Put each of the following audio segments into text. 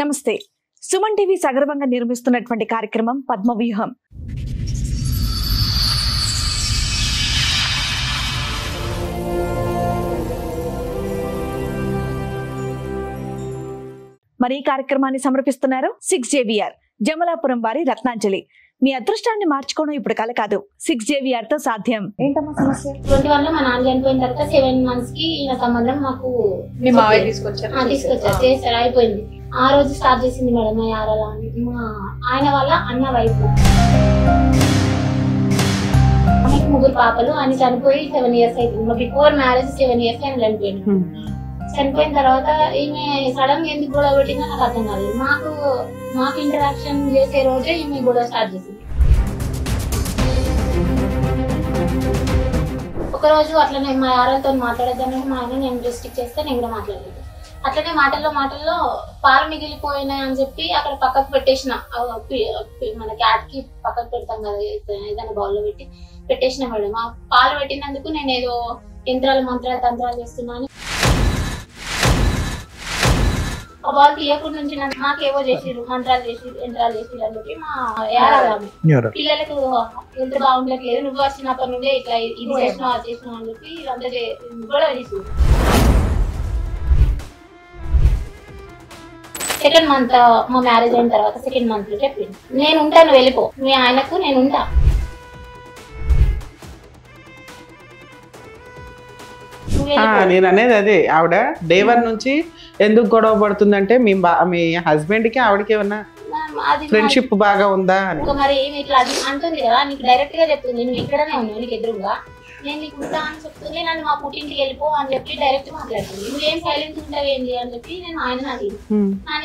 నమస్తే. సుమన్ టీవీ సగర్వంగా నిర్మిస్తున్నటువంటి కార్యక్రమం పద్మవ్యూహం. మరి ఈ కార్యక్రమాన్ని సమర్పిస్తున్నారు 6JVR జమలాపురం వారి రత్నాంజలి. మీ అదృష్టాన్ని మార్చుకోవడం ఇప్పుడు కల కాదు, 6JVR తో సాధ్యం. ఏంటమ్మా సమస్య? 21 లో మా నాన్న చనిపోయిన తర్వాత 7 months కి ఈయన సంబంధం మాకు మీ మావయ్య తీసుకొచ్చారు చేస్తారు. అయిపోయింది. ఆ రోజు స్టార్ట్ చేసింది మేడం మా యారలా అని. మా ఆయన వాళ్ళ అన్న వైపు ఆమెకు 3 పాపలు. ఆయన చనిపోయి 7 years అవుతుంది. బిఫోర్ మ్యారేజ్ 7 years ఆయన చనిపోయింది. చనిపోయిన తర్వాత ఈమె సడన్ గా ఎందుకు గొడవ పెట్టిందో నాకు అర్థం కాలేదు. మాకు ఇంటరాక్షన్ చేసే రోజే ఈమె గొడవ స్టార్ట్ చేసింది. ఒకరోజు అట్లనే మా యారలతో మాట్లాడేదాన్ని మా ఆయన నేను రెస్ట్రిక్ట్ చేస్తే నేను కూడా మాట్లాడలేదు. అట్లనే మాటల్లో పాలు మిగిలిపోయినాయి అని చెప్పి అక్కడ పక్కకు పెట్టేసిన, మన క్యాట్ కి పక్కకు పెడతాం కదా ఏదైనా బౌల్ లో పెట్టేసిన మేడం. ఆ పాలు పెట్టినందుకు నేను ఏదో మంత్రాలు చేస్తున్నాను. ఆ బాల్ తీయకుండా నుంచి నాకేవో చేసిరు, మంత్రాలు చేసిరు, యంత్రాలు చేసిరు అని చెప్పి మా యారాలు పిల్లలకు ఎంత బాగుండట్లేదు, నువ్వు వచ్చినప్పటి నుండే ఇట్లా ఇది చేసినావు అది చేసినావు అని చెప్పి ఇదంతా గొడవ చేసి. సెకండ్ మంత్ మా మ్యారేజ్ అయిన తర్వాత సెకండ్ మంత్ లో చెప్పింది, నేను ఉంటాను వెళ్ళిపో, మీ ఆయనకు నేను ఉంటా. నేను అనేది అదే, ఆవిడ డే 1 నుంచి ఎందుకు గొడవ పడుతుందంటే మీ హస్బెండ్ కి ఆవిడకి ఏమన్నా ఫ్రెండ్షిప్ బాగా ఉందా అని. మరి ఇట్లా అది అంటుంది కదా, నీకు డైరెక్ట్ గా చెప్తుంది, నువ్వు ఇక్కడనే ఉన్నావు నీకు ఎదురుగా, నేను నీకు ఉంటా అని చెప్తుంది. నన్ను మా పుట్టింటికి వెళ్ళిపో అని చెప్పి డైరెక్ట్ మాట్లాడుతుంది. నువ్వేం సైలెన్స్ ఉంటావు ఏంటి అని చెప్పి నేను ఆయన అడిగి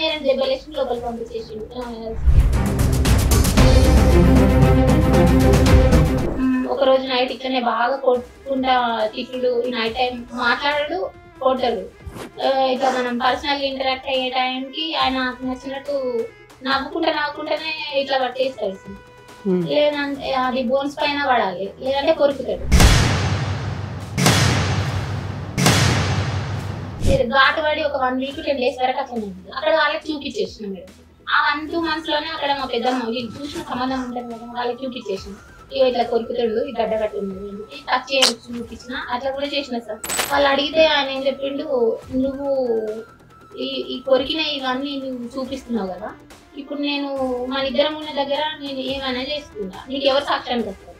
నేను దెబ్బలేసి లోపలికి పంపించేసి ఒక రోజు నైట్ ఇట్లనే బాగా కొట్టుకుంటా తిట్టుడు, ఈ నైట్ టైం మాట్లాడడు, కొట్టడు. ఇట్లా మనం పర్సనల్ ఇంటరాక్ట్ అయ్యే టైంకి ఆయన నచ్చినట్టు నవ్వుకుంటేనే ఇట్లా పట్టేస్తాడు. లేదంటే అది బోన్స్ పైన పడాలి, లేదంటే కొరుకుతాడు. ఘాటు పడి ఒక 1 week 10 days వరకు అట్లా అక్కడ వాళ్ళకి చూపించేసిన మేడం. ఆ 1-2 months లోనే అక్కడ మా పెద్దమ్మ వీళ్ళు చూసిన సంబంధం ఉంటుంది కదా, వాళ్ళకి చూపించేసిన ఇట్లా కొరుకుతాడు, ఈ గడ్డ కట్టింది టచ్ చూపించిన అట్లా కూడా చేసిన సార్. వాళ్ళు అడిగితే ఆయన ఏం చెప్పిండు, నువ్వు ఈ కొరికిన ఇవన్నీ నువ్వు చూపిస్తున్నావు కదా, ఇప్పుడు నేను మన ఇద్దరం ఉన్న దగ్గర నేను ఏమైనా చేసుకుంటా, నీకు ఎవరు సాక్ష్యానికి వస్తారు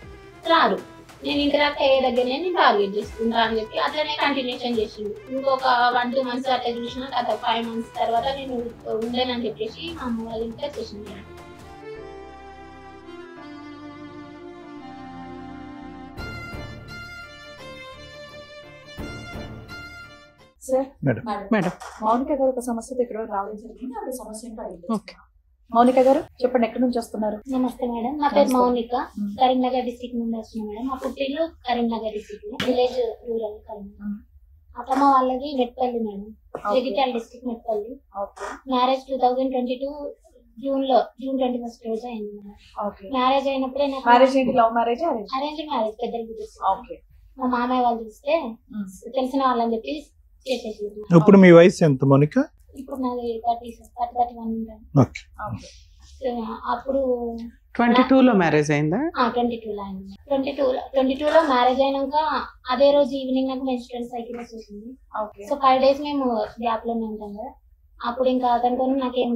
రారు, నేను ఇంటరాక్ట్ అయ్యే దగ్గరనే నేను టార్గెట్ చేసుకుంటా అని చెప్పి అట్లనే కంటిన్యూషన్ చేసిండు. ఇంకొక 1-2 months అట్లా చూసిన తర్వాత 5 months తర్వాత నేను ఉండేనని చెప్పేసి మా అమ్మ వాళ్ళ ఇంట్లో చేసింది. మేడం మౌనిక గారు ఒక సమస్యతో ఇక్కడ రావడం జరిగింది. ఆ సమస్య మౌనిక గారు చెప్పండి, ఎక్కడి నుంచి వస్తున్నారు? నమస్తే మేడం, నా పేరు మౌనిక, కరీంనగర్ డిస్ట్రిక్ట్ నుండి వస్తున్నాను మేడం. మా పుట్టిల్లు Karimnagar district, village rural Karimnagar. అత్తమ్మ వాళ్ళది Metpally madam, Jagtial district Metpally. Marriage 2022 June 21st రోజు అయింది మేడం. మ్యారేజ్ అయినప్పుడే అరేంజ్ మ్యారేజ్ పెద్దలు మా మామయ్య వాళ్ళు చూస్తే తెలిసిన వాళ్ళని చెప్పి చేసేసి. ఇప్పుడు మీ వయసు ఎంత మౌనిక? ఇప్పుడు నాది 31. అప్పుడు 22 లో మ్యారేజ్ అయిందా? 22 లో అయింది. 22 లో మ్యారేజ్ అయినాక అదే రోజు ఈవినింగ్ నాకు మెన్స్ట్రువల్ సైకిల్ వచ్చేసింది. సో 5 days మేము గ్యాప్ లోనే ఉంటాం కదా. అప్పుడు ఇంకా అతనితో నాకేం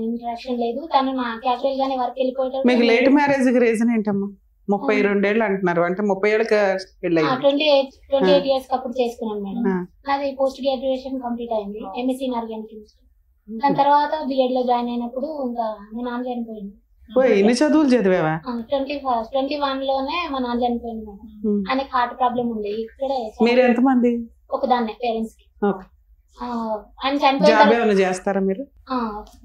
ఇంటరాక్షన్ లేదు, తను నా క్యాజువల్ గానే వర్క్ వెళ్ళిపోయాడు. మీకు లేట్ మ్యారేజ్ కి రీజన్ ఏంటమ్మా? 32 ఏళ్ళు అంటున్నారు, అంటే 30 ఏళ్ళకి పెళ్ళి 28 years అప్పుడు చేసుకున్నాను మేడం. నాది పోస్ట్ గ్రాడ్యుయేషన్ కంప్లీట్ అయింది, MSc ఇన్ ఆర్గానిక్ కెమిస్ట్రీ. దాని తర్వాత B.Ed లో జాయిన్ అయినప్పుడు ఇంకా మా నాన్న చనిపోయింది. ఎన్ని చదువులు చదివావా? 21 లోనే మా నాన్న చనిపోయింది మేడం. ఆయనకి హార్ట్ ప్రాబ్లం ఉంది. ఇక్కడే మీరు ఎంతమంది? ఒకదాన్నే పేరెంట్స్ కి. ఆయన చనిపోయింది. చేస్తారా మీరు?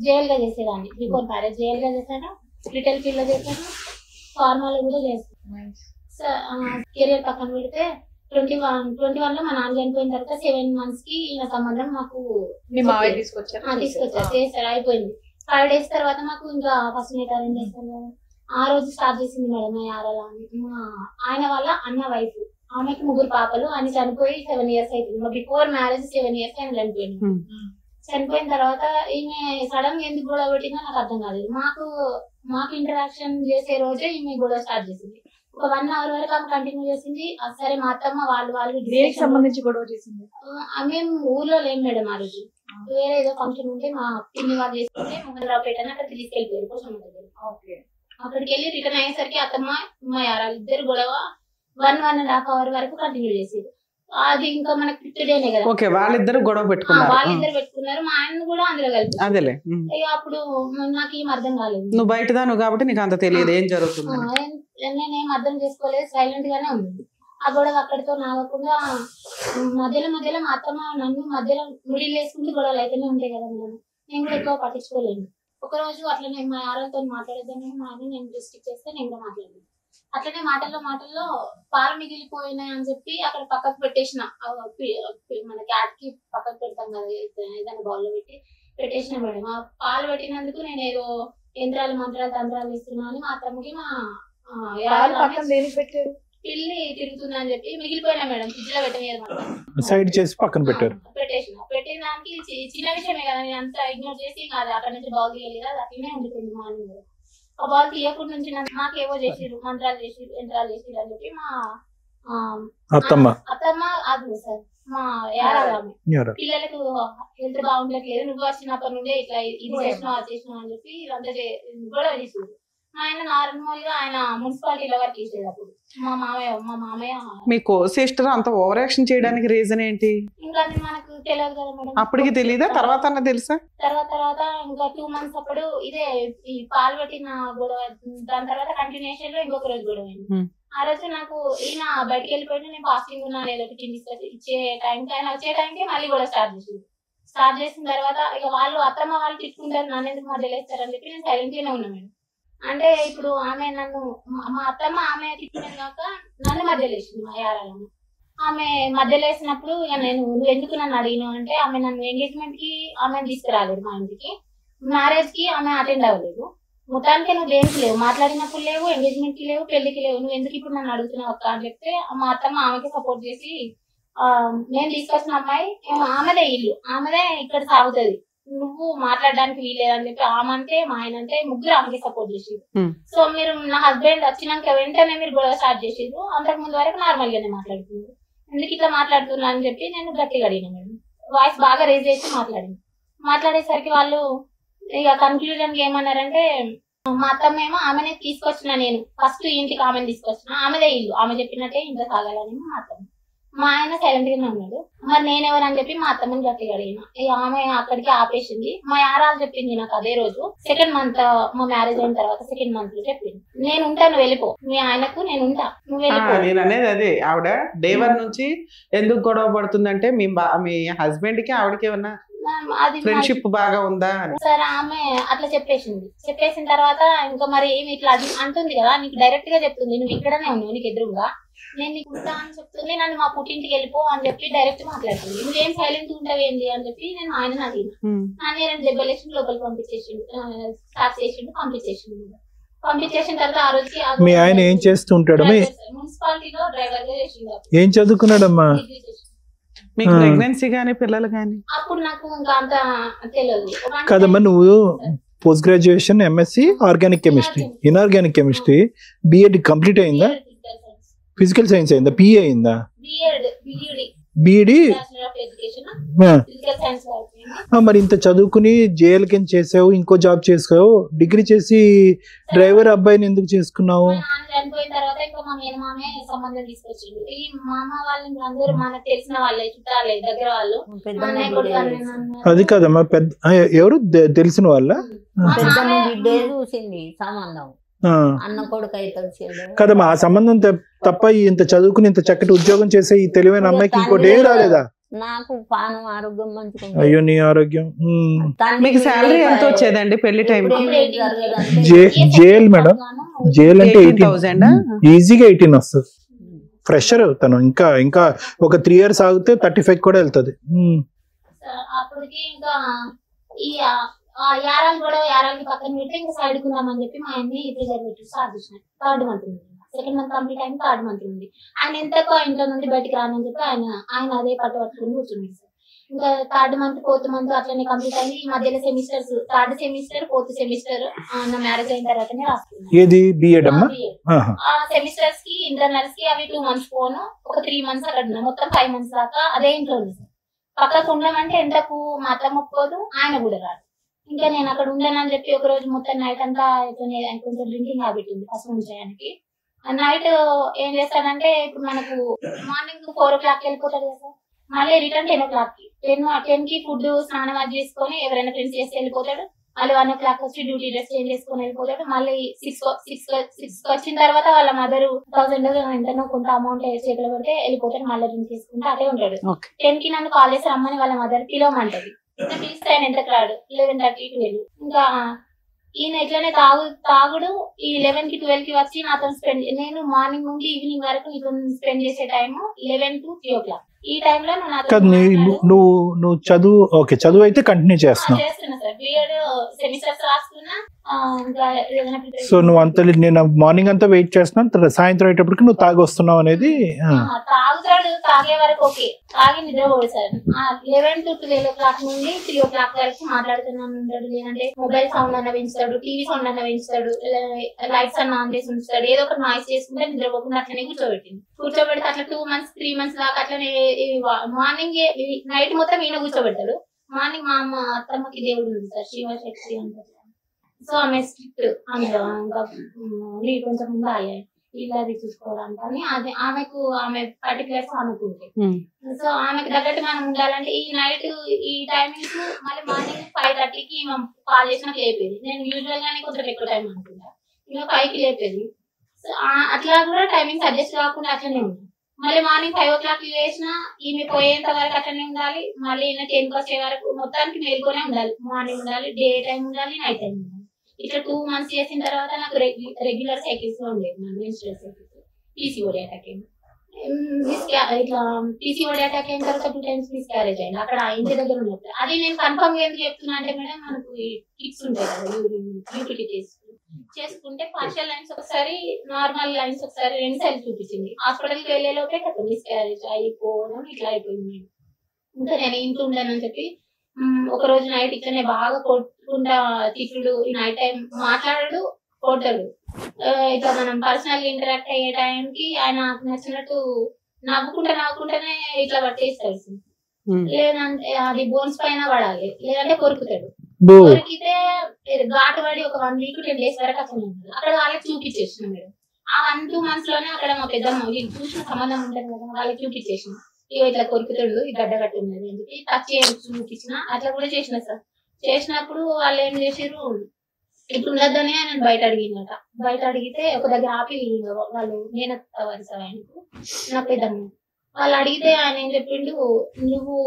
జైల్ గా చేసేదాన్ని, బిఫోర్ మ్యారేజ్ జైల్ గా చేశాను, రిటైల్ ఫీల్డ్ లో చేశాను, ఫార్మాలో కూడా చేస్తాను. కెరియర్ పక్కన పెడితే 21 లో మా నాన్న చనిపోయిన తర్వాత 7 months కి ఈయన సంబంధం మాకు మీ మావయ్య తీసుకొచ్చారు చేస్తారు. అయిపోయింది. 5 days తర్వాత మాకు ఇంకా ఫస్ట్ నైట్ అరేంజ్ చేస్తాను కదా, ఆ రోజు స్టార్ట్ చేసింది మేడం మా యారలా అని. ఆయన వాళ్ళ అన్న వైఫ్, ఆమెకి 3 పాపలు. ఆయన చనిపోయి 7 years అవుతుంది. బిఫోర్ మ్యారేజ్ 7 years ఆయన చనిపోయింది. చనిపోయిన తర్వాత ఈమె సడన్ గా ఎందుకు గొడవ పెట్టిందో నాకు అర్థం కాలేదు. మాకు ఇంటరాక్షన్ చేసే రోజే ఈమె గొడవ స్టార్ట్ చేసింది. ఒక 1 అవర్ వరకు ఆమె కంటిన్యూ చేసింది. సరే మా అత్తమ్మ వాళ్ళు దేనికి సంబంధించి గొడవ చేసింది? మేము ఊర్లో లేము మేడం ఆ రోజు. వేరే ఏదో ఫంక్షన్ ఉంటే మా పిన్ని వాళ్ళు చేసుకుంటే మోహన్రావుపేట అని అక్కడికి తీసుకెళ్ళిపోయారు కోసం దగ్గర. అక్కడికి వెళ్ళి రిటర్న్ అయ్యేసరికి అత్తమ్మ మా యారాలు ఇద్దరు గొడవ 1.5 అవర్ వరకు కంటిన్యూ చేసేది. అది ఇంకా మనకి ఫిఫ్త్ కదా. ఓకే, వాళ్ళిద్దరు గొడవ పెట్టుకున్నారు. వాళ్ళిద్దరు పెట్టుకున్నారు, మా ఆయన కూడా అందులో కలిపి. అదేలే. ఇక అప్పుడు నాకు ఏం అర్థం కాలేదు. నువ్వు బయటదాను కాబట్టి నీకు అంత తెలియదు ఏం జరుగుతుంది. నేనేం అర్థం చేసుకోలేదు, సైలెంట్ గానే ఉంది. ఆ గొడవ అక్కడితో నాగకుండా మధ్యలో మా అత్తమ్మ నన్ను మధ్యలో మిడిల్ వేసుకుంటూ గొడవలు అయితేనే ఉంటాయి కదా మేడం. నేను కూడా ఎక్కువ పట్టించుకోలేను. ఒక రోజు అట్లనే మా ఆరోగ్యతో మాట్లాడేద్దామని మా ఆయన నేను డిస్ట్రిక్ట్ చేస్తే నేను కూడా మాట్లాడలేదు. అట్లనే మాటల్లో పాలు మిగిలిపోయినాయి అని చెప్పి అక్కడ పక్కకు పెట్టేసిన, మన క్యాట్ కి పక్కకు పెడతాం కదా ఏదైనా బౌల్ లో పెట్టేసిన మేడం. ఆ పాలు పెట్టినందుకు నేను ఏదో యంత్రాలు మంత్రాలు తంత్రాలు ఇస్తున్నా అని మా అత్తమ్మకి మా పిల్లి తిరుగుతుంది అని చెప్పి మిగిలిపోయినా మేడం. ఫ్రిడ్జ్ లో పెట్టలేదు, సైడ్ చేసి పక్కన పెట్టారు. పెట్టిన దానికి చిన్న విషయమే కదా, నేను అంతా ఇగ్నోర్ చేసి కాదు అక్కడ నుంచి బాల్ తీయలేదు, అది అట్లనే ఉండిపోయింది మార్నింగ్. ఆ బాల్ తీయకుండా నుంచి నాకేవో చేసిరు, మంత్రాలు చేసిరు, యంత్రాలు చేసిరు అని చెప్పి మా అత్తమ్మ అది సార్ మా యారామే పిల్లలకు హెల్త్ బాగుండట్లేదు, నువ్వు వచ్చినప్పటి నుండే ఇట్లా ఇది చేసినావు అది చేసినావు అని చెప్పి ఇదంతా గొడవ చేసిరు. ఆయన నార్మల్ గా ఆయన మున్సిపాలిటీలో వర్క్ చేసేది. అప్పుడు మా మామయ్య మీ కో సిస్టర్ అంత ఓవర్ యాక్షన్ చేయడానికి రీజన్ ఏంటి? ఇంకా అది మనకు తెలియదు కదా మేడం. అప్పటికి తెలీదా? తర్వాత తెలుసా? తర్వాత ఇంకా 2 months అప్పుడు ఇదే ఈ పాలు పెట్టిన గొడవ. దాని తర్వాత కంటిన్యూషన్ లో ఇంకొక రోజు గొడవ అయింది. ఆ రోజు నాకు ఈయన బయటకు వెళ్ళిపోయినా నేను ఫాస్టింగ్ ఉన్నాను, ఏదో ఒకటి ఇచ్చే టైంకి ఆయన వచ్చే టైంకి మళ్ళీ గొడవ స్టార్ట్ చేసిన తర్వాత ఇక వాళ్ళు అత్తమ్మ వాళ్ళు తిట్టుకుంటారు, నన్ను ఎందుకు మధ్యలో వేస్తారని చెప్పి నేను సైలెంట్ గానే ఉన్నా మేడం. అంటే ఇప్పుడు ఆమె నన్ను మా అత్తమ్మ ఆమె తిట్టినది కాక నన్ను మధ్యలో వేసింది మా యారాలను. ఆమె మధ్యలో వేసినప్పుడు ఇక నువ్వు ఎందుకు నన్ను అడిగినావు అంటే ఆమె నన్ను ఎంగేజ్మెంట్ కి ఆమె తీసుకురాలేదు, మా ఇంటికి మ్యారేజ్ కి ఆమె అటెండ్ అవ్వలేదు. మొత్తానికి నువ్వు దేనికి లేవు, మాట్లాడినప్పుడు లేవు, ఎంగేజ్మెంట్ కి లేవు, పెళ్లికి లేవు, నువ్వు ఎందుకు ఇప్పుడు నన్ను అడుగుతున్నావు అక్క అని చెప్తే మా అత్తమ్మ ఆమెకి సపోర్ట్ చేసి నేను తీసుకొచ్చిన అమ్మాయి ఆమెదే ఇల్లు, ఆమెదే ఇక్కడ సాగుతుంది, నువ్వు మాట్లాడడానికి వీలేదని చెప్పి ఆమె అంటే మా ఆయన అంటే ముగ్గురు ఆమెకి సపోర్ట్ చేసిరు. సో మీరు నా హస్బెండ్ వచ్చినాక వెంటనే మీరు గొడవ స్టార్ట్ చేసిరు. అంతకు ముందు వరకు నార్మల్ గానే మాట్లాడుతున్నారు, ఎందుకు ఇట్లా మాట్లాడుతున్నా అని చెప్పి నేను గట్టిగా అడిగిన మేడం. వాయిస్ బాగా రేజ్ చేసి మాట్లాడేసరికి వాళ్ళు ఇక కన్క్లూజన్ ఏమన్నారంటే మా అత్తమ్మ ఏమో ఆమెనే తీసుకొచ్చిన, నేను ఫస్ట్ ఇంటికి ఆమెను తీసుకొచ్చిన, ఆమెదే ఇల్లు, ఆమె చెప్పినట్టే ఇంట్లో సాగాలని మా అత్తమ్మ. మా ఆయన సైలెంట్ గానే ఉన్నాడు. మరి నేనెవరని చెప్పి మా అత్తమ్మని గట్టిగా అడిగిన. ఆమె అక్కడికి ఆపేసింది. మా యారాలు చెప్పింది నాకు అదే రోజు 2nd month మా మ్యారేజ్ అయిన తర్వాత 2nd month లో చెప్పింది, నేను ఉంటాను వెళ్ళిపో, మీ ఆయనకు నేను ఉంటా, నువ్వు వెళ్ళిపో. నేను అనేది అదే, ఆవిడ డే 1 నుంచి ఎందుకు గొడవ పడుతుందంటే మీ హస్బెండ్ కి ఆవిడకి ఏమన్నా ఫ్రెండ్షిప్ బాగా ఉందా సరే ఆమె అట్లా చెప్పేసిన తర్వాత ఇంకా మరి ఏమి ఇట్లా అంటుంది కదా, నీకు డైరెక్ట్ గా చెప్తుంది, నువ్వు ఇక్కడనే ఉన్నావు నీకు ఎదురుగా, నేను నీకు ఉంటా అని చెప్తుంది, నన్ను మా పుట్టింటికి వెళ్ళిపో అని చెప్పి డైరెక్ట్ మాట్లాడుతుంది. నువ్వేం సైలెంట్ ఉంటావు ఏంది అని చెప్పి నేను ఆయన అడిగిన. ఆయన 2 దెబ్బలు వేసి లోపలికి పంపించేసిన తర్వాత ఆ రోజుకి మీ ఆయన ఏం చేస్తుంటాడు? మున్సిపాలిటీలో డ్రైవర్ గా చేసిండు. ఏం చదువుకున్నాడమ్మా? మీకు ప్రెగ్నెన్సీ గానీ పిల్లలు గానీ? అప్పుడు నాకు ఇంకా అంత తెలియదు కదమ్మా. నువ్వు post graduation MSc organic chemistry, inorganic chemistry, BEd complete అయిందా? ఫిజికల్ సైన్స్ అయిందా? పిఏ అయిందా? బిఈడి. మరి ఇంత చదువుకుని జేఎల్ కింద చేసావు, ఇంకో జాబ్ చేసావు, డిగ్రీ చేసి డ్రైవర్ అబ్బాయిని ఎందుకు చేసుకున్నావు? చనిపోయిన తర్వాత ఇంకా మా మేనమామే సంబంధం తీసుకొచ్చిండు. ఈ మా అమ్మ వాళ్ళు అందరూ మనకు తెలిసిన వాళ్ళే, చుట్టాలే, దగ్గర వాళ్ళు. అది కదమ్మా, పెద్ద ఎవరు తెలిసిన వాళ్ళ చూసింది సంబంధం, అన్న కొడుకు అయితే కదమ్మా. ఆ సంబంధం తప్ప ఇంత చదువుకుని ఇంత చక్కటి ఉద్యోగం చేసే ఈ తెలివైన అమ్మాయికి ఇంకోటి ఏం రాలేదా? నాకు పానం ఆరోగ్యం మంచిగా. అయ్యో నీ ఆరోగ్యం. మీకు శాలరీ ఎంత వచ్చేదండి పెళ్లి టైం? జేఎల్ మేడం, జేఎల్ అంటే 18,000 ఈజీగా 18 వస్తుంది. ఫ్రెషర్ తను, ఇంకా ఒక 3 years ఆగితే 35 కూడా వెళ్తుంది. అప్పటికి ఇంకా ఈ యారాలు కూడా యారాలకి పక్కన పెట్టి ఇంకా సైడ్ కుందామని చెప్పి మా ఆయన్ని ప్రిజర్వేటివ్ స్టార్ట్ చేసిన. 3rd month ఉంది, 2nd month కంప్లీట్ అయింది, 3rd month ఉంది. ఆయన ఎంతకో ఇంట్లో నుండి బయటకు రానని చెప్పి ఆయన అదే పట్టుకుని కూర్చున్నాడు సార్. ఇంకా 3rd month 4th month అట్లనే కంప్లీట్ అయింది. ఈ మధ్యలో semesters 3rd semester 4th semester నా మ్యారేజ్ అయిన తర్వాతనే రాసుకున్నాను. ఏది బిఎడ్ అమ్మా? ఆ సెమిస్టర్స్ కి ఇంటర్నల్స్ కి అవి 2 months పోను, ఒక 3 months అక్కడ ఉన్నా, మొత్తం 5 months దాకా అదే ఇంట్లో ఉంది సార్. పక్కకు ఉండమంటే ఎంతకు మా అత్త మొక్కోదు, ఆయన కూడా రాదు. ఇంకా నేను అక్కడ ఉండనని చెప్పి ఒక రోజు మొత్తం నైట్ అంతా కొంచెం డ్రింకింగ్ హ్యాబిట్ ఉంది ఫస్ట్ నుంచి ఆయనకి. నైట్ ఏం చేస్తాడంటే ఇప్పుడు మనకు మార్నింగ్ 4 o'clock వెళ్ళిపోతాడు కదా సార్, మళ్ళీ రిటర్న్ 10 o'clock కి 10 కి ఫుడ్ స్నానం అది చేసుకొని ఎవరైనా ఫ్రెండ్స్ చేసి వెళ్ళిపోతాడు. మళ్ళీ 1 o'clock వచ్చి డ్యూటీ డ్రెస్ చేంజ్ చేసుకొని వెళ్ళిపోతాడు. మళ్ళీ 6 వచ్చిన తర్వాత వాళ్ళ మదర్ 1000 ఎంతనో కొంత అమౌంట్ చేతిలో పెడితే వెళ్ళిపోతాడు. మళ్ళీ డ్రింక్ చేసుకుంటే అదే ఉంటాడు. 10 కి నన్ను కాల్ చేసి రమ్మని వాళ్ళ మదర్ పిలవమంటది. పిలిస్తే ఆయన ఎంతకు రాడు, 11:30 కి 12. ఇంకా ఈయన ఇట్లనే తాగుడు ఈ 11 కి 12 కి వచ్చి నాతో స్పెండ్, నేను మార్నింగ్ నుండి ఈవినింగ్ వరకు నీతో స్పెండ్ చేసే టైం 11 to 3 o'clock. ఈ టైంలో నువ్వు చదువు అయితే కంటిన్యూ చేస్తున్నావు. చేస్తున్నా సార్, బిఎడ్ సెమిస్టర్స్ రాసుకున్నా. సో నువ్వు అంత నేను మార్నింగ్ అంతా వెయిట్ చేస్తున్నాను, సాయంత్రం అయ్యేటప్పటికి నువ్వు తాగి వస్తున్నావు అనేది. తాగుతాడు, తాగే వరకు ఓకే, తాగి నిద్రపోడు సార్. 11 to 12 o'clock నుండి 3 o'clock వరకు మాట్లాడుతున్నాను ఉంటాడు. లేదంటే మొబైల్ సౌండ్ అన్న పెంచుతాడు, టీవీ సౌండ్ అన్న పెంచుతాడు, లైట్స్ అన్న ఆన్ చేసి ఉంచుతాడు. ఏదో ఒకటి నాయిస్ చేసుకుంటే నిద్రపోకుండా అట్లనే కూర్చోబెడితే అట్లా 2 months 3 months దాకా అట్లనే మార్నింగ్ నైట్ మొత్తం ఈయన కూర్చోబెడతాడు. మార్నింగ్ మా అమ్మ అత్తమ్మకి దేవుడు ఉంది సార్, శివశక్తి అంటారు. సో ఆమె స్ట్రిక్ట్, అందులో ఇంకా మీరు కొంచెం ఉండాలి ఇలాది చూసుకోవడానికి అని. అదే ఆమె పర్టికులర్స్ అనుకుంటే, సో ఆమెకు తగ్గట్టు మనం ఉండాలంటే ఈ నైట్ ఈ టైమింగ్స్ మళ్ళీ మార్నింగ్ 5:30కి కాల్ చేసినా లేపేది. నేను యూజువల్ గానే కొంచెం ఎక్కువ టైం అనుకుంటా, ఇంకా 5కి లేపేది. సో అట్లా కూడా టైమింగ్స్ అడ్జస్ట్ కాకుండా అట్లనే ఉంది. మళ్ళీ మార్నింగ్ 5 o'clock వేసినా ఈమె పోయేంత వరకు అట్లనే ఉండాలి. మళ్ళీ ఈయన 10కి వచ్చే వరకు మొత్తానికి మేల్కొనే ఉండాలి. మార్నింగ్ ఉండాలి, డే టైం ఉండాలి, నైట్ టైం ఉండాలి. ఇట్లా 2 months చేసిన తర్వాత నాకు రెగ్యులర్ సైకిల్స్ లో ఉండేది, మెన్స్ట్రువల్ సైకిల్స్. పీసీఓడి అటాక్ అయింది. ఇట్లా పీసీఓడి అటాక్ అయిన తర్వాత 2 times మిస్క్యారేజ్ అయింది అక్కడ ఇంటి దగ్గర ఉన్నప్పుడు. అది నేను కన్ఫర్మ్ గా ఎందుకు చెప్తున్నా అంటే మేడం, మనకు కిట్స్ ఉంటాయి కదా యూటిలిటీ చేసుకుంటే పార్షియల్ లైన్స్ ఒకసారి, నార్మల్ లైన్స్ ఒకసారి, 2 సార్లు చూపించింది. హాస్పిటల్కి వెళ్లే లోపే కదా మిస్క్యారేజ్ అయిపోవడం ఇట్లా అయిపోయింది. ఇంకా నేను ఇంట్లో ఉండనని చెప్పి ఒక రోజు నైట్ ఇట్లనే బాగా కొట్టుకుంటా తిట్టుడు, ఈ నైట్ టైం మాట్లాడాడు, కొట్టాడు. ఇట్లా మనం పర్సనల్ ఇంటరాక్ట్ అయ్యే టైంకి ఆయన నచ్చినట్టు నవ్వుకుంటేనే ఇట్లా పట్టేస్తాడు. లేదంటే అది బోన్స్ పైన పడాలి, లేదంటే కొరుకుతాడు. కొరికితే ఘాటు పడి ఒక 1 week 10 days వరకు అట్లా ఉంటుంది. అక్కడ వాళ్ళకి చూపించేసిన మేడం. ఆ 1-2 months లోనే అక్కడ మా పెద్దమ్మ వీళ్ళు చూసిన సంబంధం ఉంటుంది కదా, వాళ్ళకి చూపించేసిన ఇట్లా కొరుకుతాడు, ఈ గడ్డ కట్టి ఉన్నది అని చెప్పి టచ్ చూపించిన. అట్లా కూడా చేసిన సార్. చేసినప్పుడు వాళ్ళు ఏం చేసారు, ఇప్పుడు ఉండొద్దని ఆయన బయట అడిగిందట. బయట అడిగితే ఒక దగ్గర ఆపి వాళ్ళు నేనత్త వరుస ఆయనకు నా పెద్దమ్మ వాళ్ళు అడిగితే ఆయన ఏం చెప్పిండు, నువ్వు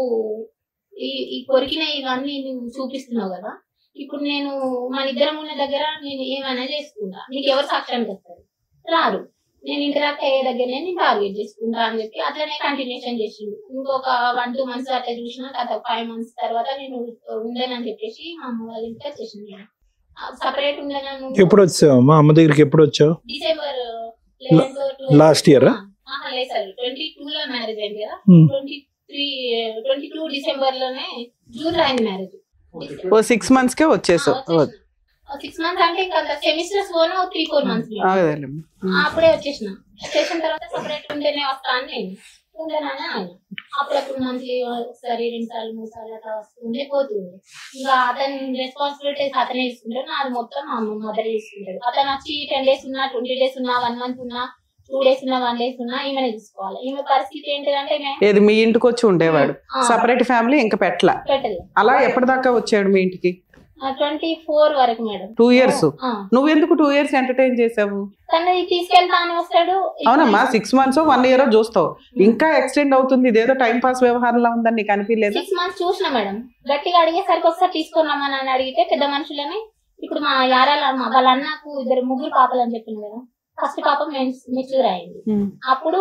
ఈ కొరికిన ఇవన్నీ నువ్వు చూపిస్తున్నావు కదా, ఇప్పుడు నేను మన ఇద్దరం ఉన్న దగ్గర నేను ఏమైనా చేసుకుంటా, నీకు ఎవరు సాక్ష్యానికి వస్తారు, రారు, నేను ఇంటరాక్ట్ అయ్యే దగ్గరనే నేను టార్గెట్ చేసుకుంటా అని చెప్పి అట్లనే కంటిన్యూషన్ చేసిండు. ఇంకొక 1-2 months అట్లా చూసినా, తర్వాత 5 months తర్వాత నేను ఉండేనని చెప్పేసి మా అమ్మ వాళ్ళ ఇంటికి వచ్చేసింది. సపరేట్ ఉండేనన్ను. ఎప్పుడు వచ్చావు మా అమ్మ దగ్గరికి? ఎప్పుడు వచ్చావు? December last year? లేదు సార్, 22 లో మ్యారేజ్ అయింది కదా, 22 డిసెంబర్ లోనే, జూన్ లో అయింది మ్యారేజ్. 6 months కే వచ్చేసావు? 6 months అంటే ఇంకా సెమిస్టర్స్ 3-4 months అప్పుడే వచ్చేసిన తర్వాత సపరేట్ ఉంటేనే వస్తా అని నేను ఉండేనని ఆయన. అప్పుడప్పుడు మంత్లీ ఒకసారి 2 సార్లు 3 సార్లు అట్లా వస్తుండే పోతుంది. ఇంకా అతని రెస్పాన్సిబిలిటీస్ అతనే తీసుకుంటాడు, నాది మొత్తం మా మదర్ తీసుకుంటాడు. అతను వచ్చి 10 days ఉన్నా, 20 days ఉన్నా, 1 month ఉన్నా, 2 days ఉన్నా, 1 day ఉన్నా ఈమెనే తీసుకోవాలి. ఈమె పరిస్థితి ఏంటంటే ఏది మీ ఇంటికి వచ్చి ఉండేవాడు, సపరేట్ ఫ్యామిలీ ఇంకా పెట్టలేదు. అలా ఎప్పటిదాకా వచ్చాడు మీ ఇంటికి? 24 వరకు మేడం. 2 years. నువ్వు ఎందుకు 2 years ఎంటర్టైన్ చేసావు? తనని తీసుకెళ్తా అని వస్తాడు. అవునమ్మా, 6 months 1 year చూస్తావు, ఇంకా ఎక్స్టెండ్ అవుతుంది. ఇదేదో టైం పాస్ వ్యవహారంలో ఉందని నీకు అనిపించలేదు? 6 months చూసిన మేడం. గట్టిగా అడిగేసరికి ఒకసారి తీసుకున్నామని అని అడిగితే పెద్ద మనుషులని, ఇప్పుడు మా యారాల వాళ్ళ అన్నకు 2 పాపలు అని చెప్పింది కదా, ఫస్ట్ పాప మెచ్యూర్ అయింది. అప్పుడు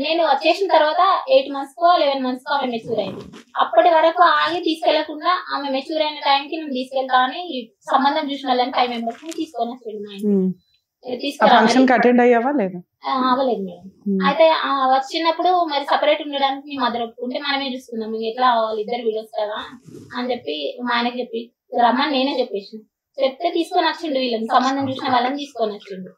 నేను వచ్చేసిన తర్వాత 8 months 11 months ఆమె మెచ్యూర్ అయింది. అప్పటి వరకు ఆగి తీసుకెళ్లకుండా ఆమె మెచ్యూర్ అయిన టైంకి నేను తీసుకెళ్తా అని సంబంధం చూసిన వాళ్ళని 5 members తీసుకొని వచ్చాడు మా ఇంటికి. ఫంక్షన్ కి అటెండ్ అయ్యావా లేదా? అవ్వలేదు మేడం. అయితే వచ్చినప్పుడు మరి సపరేట్ ఉండడానికి మీ మదర్ ఒప్పుకుంటే మనమే చూసుకుందాం, మీకు ఎట్లా వాళ్ళిద్దరు వీడియోస్ కదా అని చెప్పి మా ఆయనకి చెప్పి రమ్మని నేనే చెప్పేసిన. చెప్తే తీసుకొని వచ్చిండు, వీళ్ళని సంబంధం చూసిన వాళ్ళని తీసుకొని వచ్చిండు.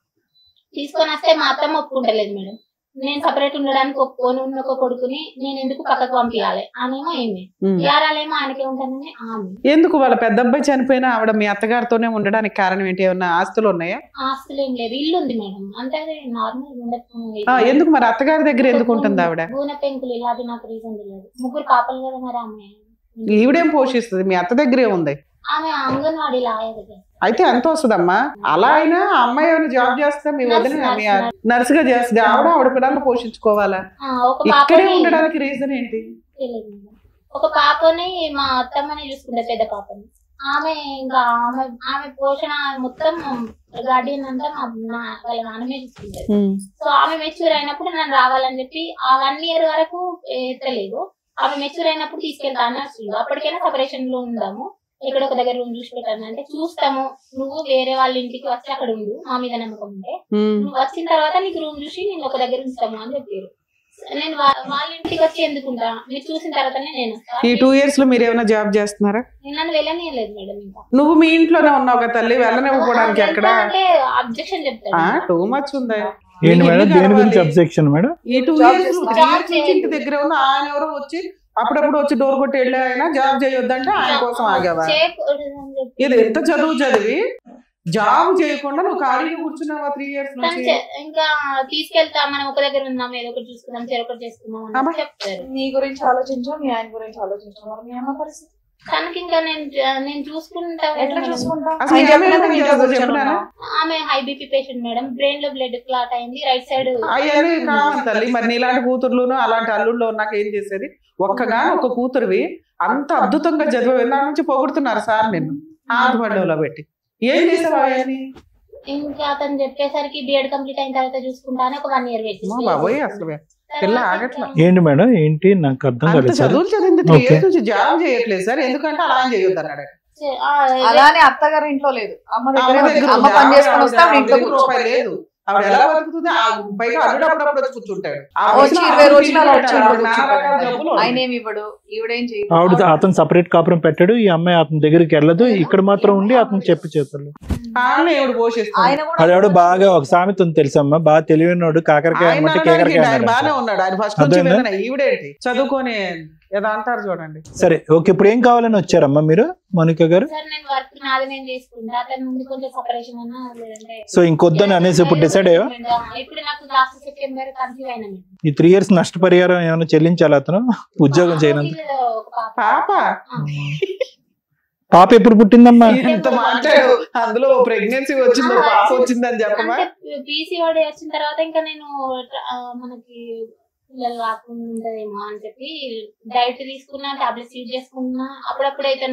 తీసుకొని వస్తే మా అత్తమ్మ ఒప్పుకుంటలేదు మేడం. నేను సపరేట్ ఉండడానికి ఒప్పుకొని ఉన్న ఒక కొడుకుని నేను ఎందుకు పక్కకు పంపించాలి అనేమో ఏమి యారాలేమో ఆయనకే ఉంటానని ఆమె. ఎందుకు వాళ్ళ పెద్ద అబ్బాయి చనిపోయినా ఆవిడ మీ అత్తగారితోనే ఉండడానికి కారణం ఏంటి? ఏమన్నా ఆస్తులు ఉన్నాయా? ఆస్తులు ఏం లేదు, ఇల్లు ఉంది మేడం, అంటే నార్మల్ ఉండదు. ఎందుకు మరి అత్తగారి దగ్గర ఎందుకు ఉంటుంది ఆవిడ? గూనె పెంకులు ఇలా, అది నాకు రీజన్ తెలియదు. ముగ్గురు పాపలు కదా మరి ఆమె. ఈవిడేం పోషిస్తుంది? మీ అత్త దగ్గరే ఉంది. ఆమె అంగన్వాడీ లాయర్. అయితే ఎంత వస్తుందమ్మా? అలా అయినా అమ్మాయి ఏమైనా జాబ్ చేస్తే మీ వదిన నర్స్ గా చేస్తుంది, ఆవిడ పిల్లలు పోషించుకోవాలా? ఇక్కడే ఉండడానికి రీజన్ ఏంటి? ఒక పాపని మా అత్తమ్మని చూసుకుంటే, పెద్ద పాపని. ఆమె ఇంకా ఆమె పోషణ మొత్తం గార్డియన్ అంతా వాళ్ళ నాన్నమే చూసుకుంటారు. సో ఆమె మెచ్యూర్ అయినప్పుడు నన్ను రావాలని చెప్పి ఆ 1 year వరకు ఎత్తలేదు. ఆమె మెచ్యూర్ అయినప్పుడు తీసుకెళ్తా అని వస్తుంది. అప్పటికైనా సపరేషన్ లో ఉందాము, ఇక్కడ ఒక దగ్గర రూమ్ చూసి పెట్టాను అంటే చూస్తాము, నువ్వు వేరే వాళ్ళ ఇంటికి వచ్చి అక్కడ ఉండు, మా మీద నమ్మకం ఉంటే నువ్వు వచ్చిన తర్వాత నీకు రూమ్ చూసి నేను ఒక దగ్గర ఉంచుతాము అని చెప్పారు. నేను వాళ్ళ ఇంటికి వచ్చి ఎందుకుంటా, మీరు చూసిన తర్వాతనే నేను. ఈ 2 years లో మీరు ఏమైనా జాబ్ చేస్తున్నారా? నన్ను వెళ్ళనియలేదు మేడం. ఇంకా నువ్వు మీ ఇంట్లోనే ఉన్నావు కదా తల్లి, వెళ్ళనివ్వడానికి ఎక్కడ అంటే అబ్జెక్షన్ చెప్తాను. టూ మచ్ ఉందా? ఏంటి మేడం, దేని గురించి అబ్జెక్షన్ మేడం? ఈ 2 years ఇంటి దగ్గర ఉన్న ఆయన ఎవరో వచ్చి అప్పుడప్పుడు వచ్చి డోర్ కొట్టి వెళ్ళి ఆయన జాబ్ చేయొద్దంటే ఆయన కోసం ఆగావా? ఇది ఎంత చదువు చదివి జాబ్ చేయకుండా నువ్వు ఖాళీగా కూర్చున్నావా 3 years నుంచి? ఇంకా తీసుకెళ్తా, మనం ఒక దగ్గర ఉందాం, ఏదో ఒకటి చూసుకుందాం, చెరొకటి చేసుకుందాం అని చెప్తారు. నీ గురించి ఆలోచించు, మీ ఆయన గురించి ఆలోచించు. మరి మీ అమ్మ పరిస్థితి తనకి ఇంకా నేను చూసుకుంటా. ఎట్లా చూసుకుంటా? ఆమె high BP patient madam, brain లో బ్లడ్ క్లాట్ అయింది, రైట్ సైడ్. అయ్యని కావాలి తల్లి. మరి నీలాంటి కూతుర్లును అలాంటి అల్లుళ్ళు నాకు ఏం చేసేది? ఒక్కగా ఒక కూతురువి అంత అద్భుతంగా చదివే దాని నుంచి పొగుడుతున్నారు సార్ నిన్ను ఆధపడ్డలో పెట్టి. ఏం చేసావు అవన్నీ? ఇంకా అతను చెప్పేసరికి బిఎడ్ కంప్లీట్ అయిన తర్వాత చూసుకుంటానే ఒక 1 year వెయిట్. బాబోయ్, అసలు పిల్ల ఆగట్లా. ఏంటి మేడం, ఏంటి నాకు అర్థం కాలేదు. చదువులు చదివింది 3 years నుంచి జాబ్ చేయట్లేదు సార్, ఎందుకంటే అలా చేయొద్దు అన్నాడు. అలానే అత్తగారి ఇంట్లో లేదు, అమ్మ దగ్గర పని చేసుకొని వస్తే ఇంట్లో రూపాయి లేదు. ఆవిడ ఎలా బతుకుతుంది? పైగా అల్లుడు అప్పుడప్పుడు వచ్చి కూర్చుంటాడు. ఆవిడ అతను సపరేట్ కాపురం పెట్టాడు, ఈ అమ్మాయి అతని దగ్గరికి వెళ్ళదు, ఇక్కడ మాత్రం ఉండి అతను చెప్పి చేస్తాడు. అది బాగా ఒక సామెత ఉంది తెలుసమ్మా, బాగా తెలివినోడు కాకరకాయ బాగానే ఉన్నాడు ఆయన ఫస్ట్ నుంచి. ఈవిడేంటి చదువుకొని ఏదో అంటారు చూడండి. సరే ఓకే, ఇప్పుడు ఏం కావాలని వచ్చారమ్మా మీరు మౌనిక గారు? సో ఇంకొద్దని అనేసి ఇప్పుడు డిసైడ్ అయ్యా? ఈ 3 years నష్టపరిహారం ఏమైనా చెల్లించాలి అతను ఉద్యోగం చేయనందుకు? పాప ఎప్పుడు పుట్టిందమ్మా? ఎంత మాట్లాడు, అందులో ప్రెగ్నెన్సీ వచ్చిందో పాప వచ్చిందని చెప్పమా? పీసీఓడి వచ్చిన తర్వాత ఇంకా నేను మనకి పిల్లలు రాకుండా ఉంటదేమో అని చెప్పి డైట్ తీసుకున్నా, టాబ్లెట్స్ యూజ్ చేసుకున్నా. అప్పుడప్పుడైతే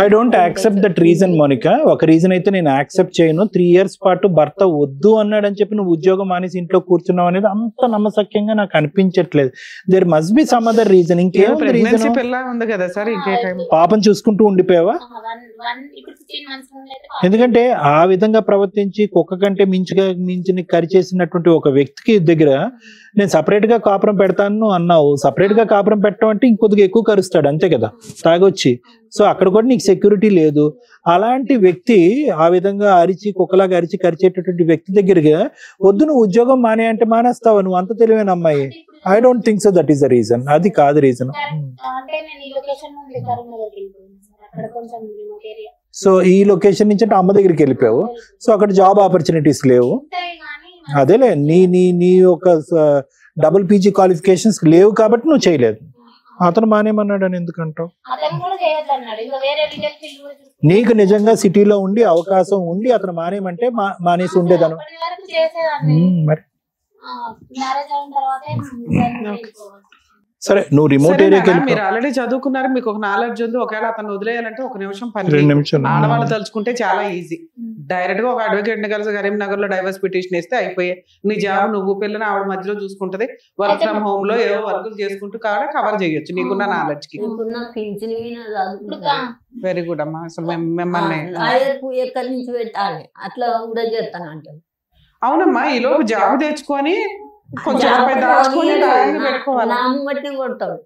I don't accept that reason Monika. ఒక రీజన్ అయితే నేను యాక్సెప్ట్ చేయను. 3 years పాటు భర్త వద్దు అన్నాడు అని చెప్పి నువ్వు ఉద్యోగం మానేసి ఇంట్లో కూర్చున్నావు అనేది అంత నమ్మసక్యంగా నాకు అనిపించట్లేదు. There must be some other reason. ఇంకేం రీజన్? పాపం చూసుకుంటూ ఉండిపోయావా? ఎందుకంటే ఆ విధంగా ప్రవర్తించి కుక్క కంటే మించిన కరిచేసినటువంటి ఒక వ్యక్తికి దగ్గర నేను సపరేట్ గా కాపురం పెడతాను అన్నావు. సపరేట్ గా కాపురం పెట్టడం అంటే ఇంకొద్దిగా ఎక్కువ కరుస్తాడు అంతే కదా తాగొచ్చి. సో అక్కడ కూడా నీకు సెక్యూరిటీ లేదు. అలాంటి వ్యక్తి ఆ విధంగా అరిచి కుక్కలాగా అరిచి కరిచేటటువంటి వ్యక్తి దగ్గరగా వద్దు నువ్వు ఉద్యోగం మానే అంటే మానేస్తావు. నువ్వు అంత తెలివైన అమ్మాయి. I don't think so that is the reason. అది కాదు రీజన్. సో ఈ లొకేషన్ నుంచి అంటే అమ్మ దగ్గరికి వెళ్ళిపోయావు. సో అక్కడ జాబ్ ఆపర్చునిటీస్ లేవు. అదేలే నీ ఒక డబుల్ పీజీ క్వాలిఫికేషన్స్ లేవు కాబట్టి నువ్వు చేయలేదు. అతను మానేమన్నాడు అని ఎందుకంటావు? నీకు నిజంగా సిటీలో ఉండి అవకాశం ఉండి అతను మానేమంటే మానేసి ఉండేదాను మరి. సరే నువ్వు రిమోట్ ఏరియాకి మీరు ఆల్రెడీ చదువుకున్నారు, మీకు ఒక నాలెడ్జ్ ఉంది. ఒకవేళ అతను వదిలేయాలంటే 1 నిమిషం పని. 2 నిమిషాలు ఆడవాళ్ళు తలుచుకుంటే చాలా ఈజీ. డైరెక్ట్ గా ఒక అడ్వకేట్ ని కలిసి కరీంనగర్ లో డైవర్స్ పిటిషన్ ఇస్తే అయిపోయే. నీ జాబ్ నువ్వు పిల్లని ఆవిడ మధ్యలో చూసుకుంటది. వర్క్ ఫ్రమ్ హోమ్ లో ఏవో వర్కులు చేసుకుంటూ కావాలి కవర్ చేయొచ్చు నీకున్న నాలెడ్జ్ కి. వెరీ గుడ్ అమ్మా. అసలు మిమ్మల్ని ఎక్కడి నుంచి పెట్టాలి అట్లా కూడా చేస్తాను అంటే. అవునమ్మా, ఈ లోపు జాబ్ తెచ్చుకొని కొంచెం కొడతాడు.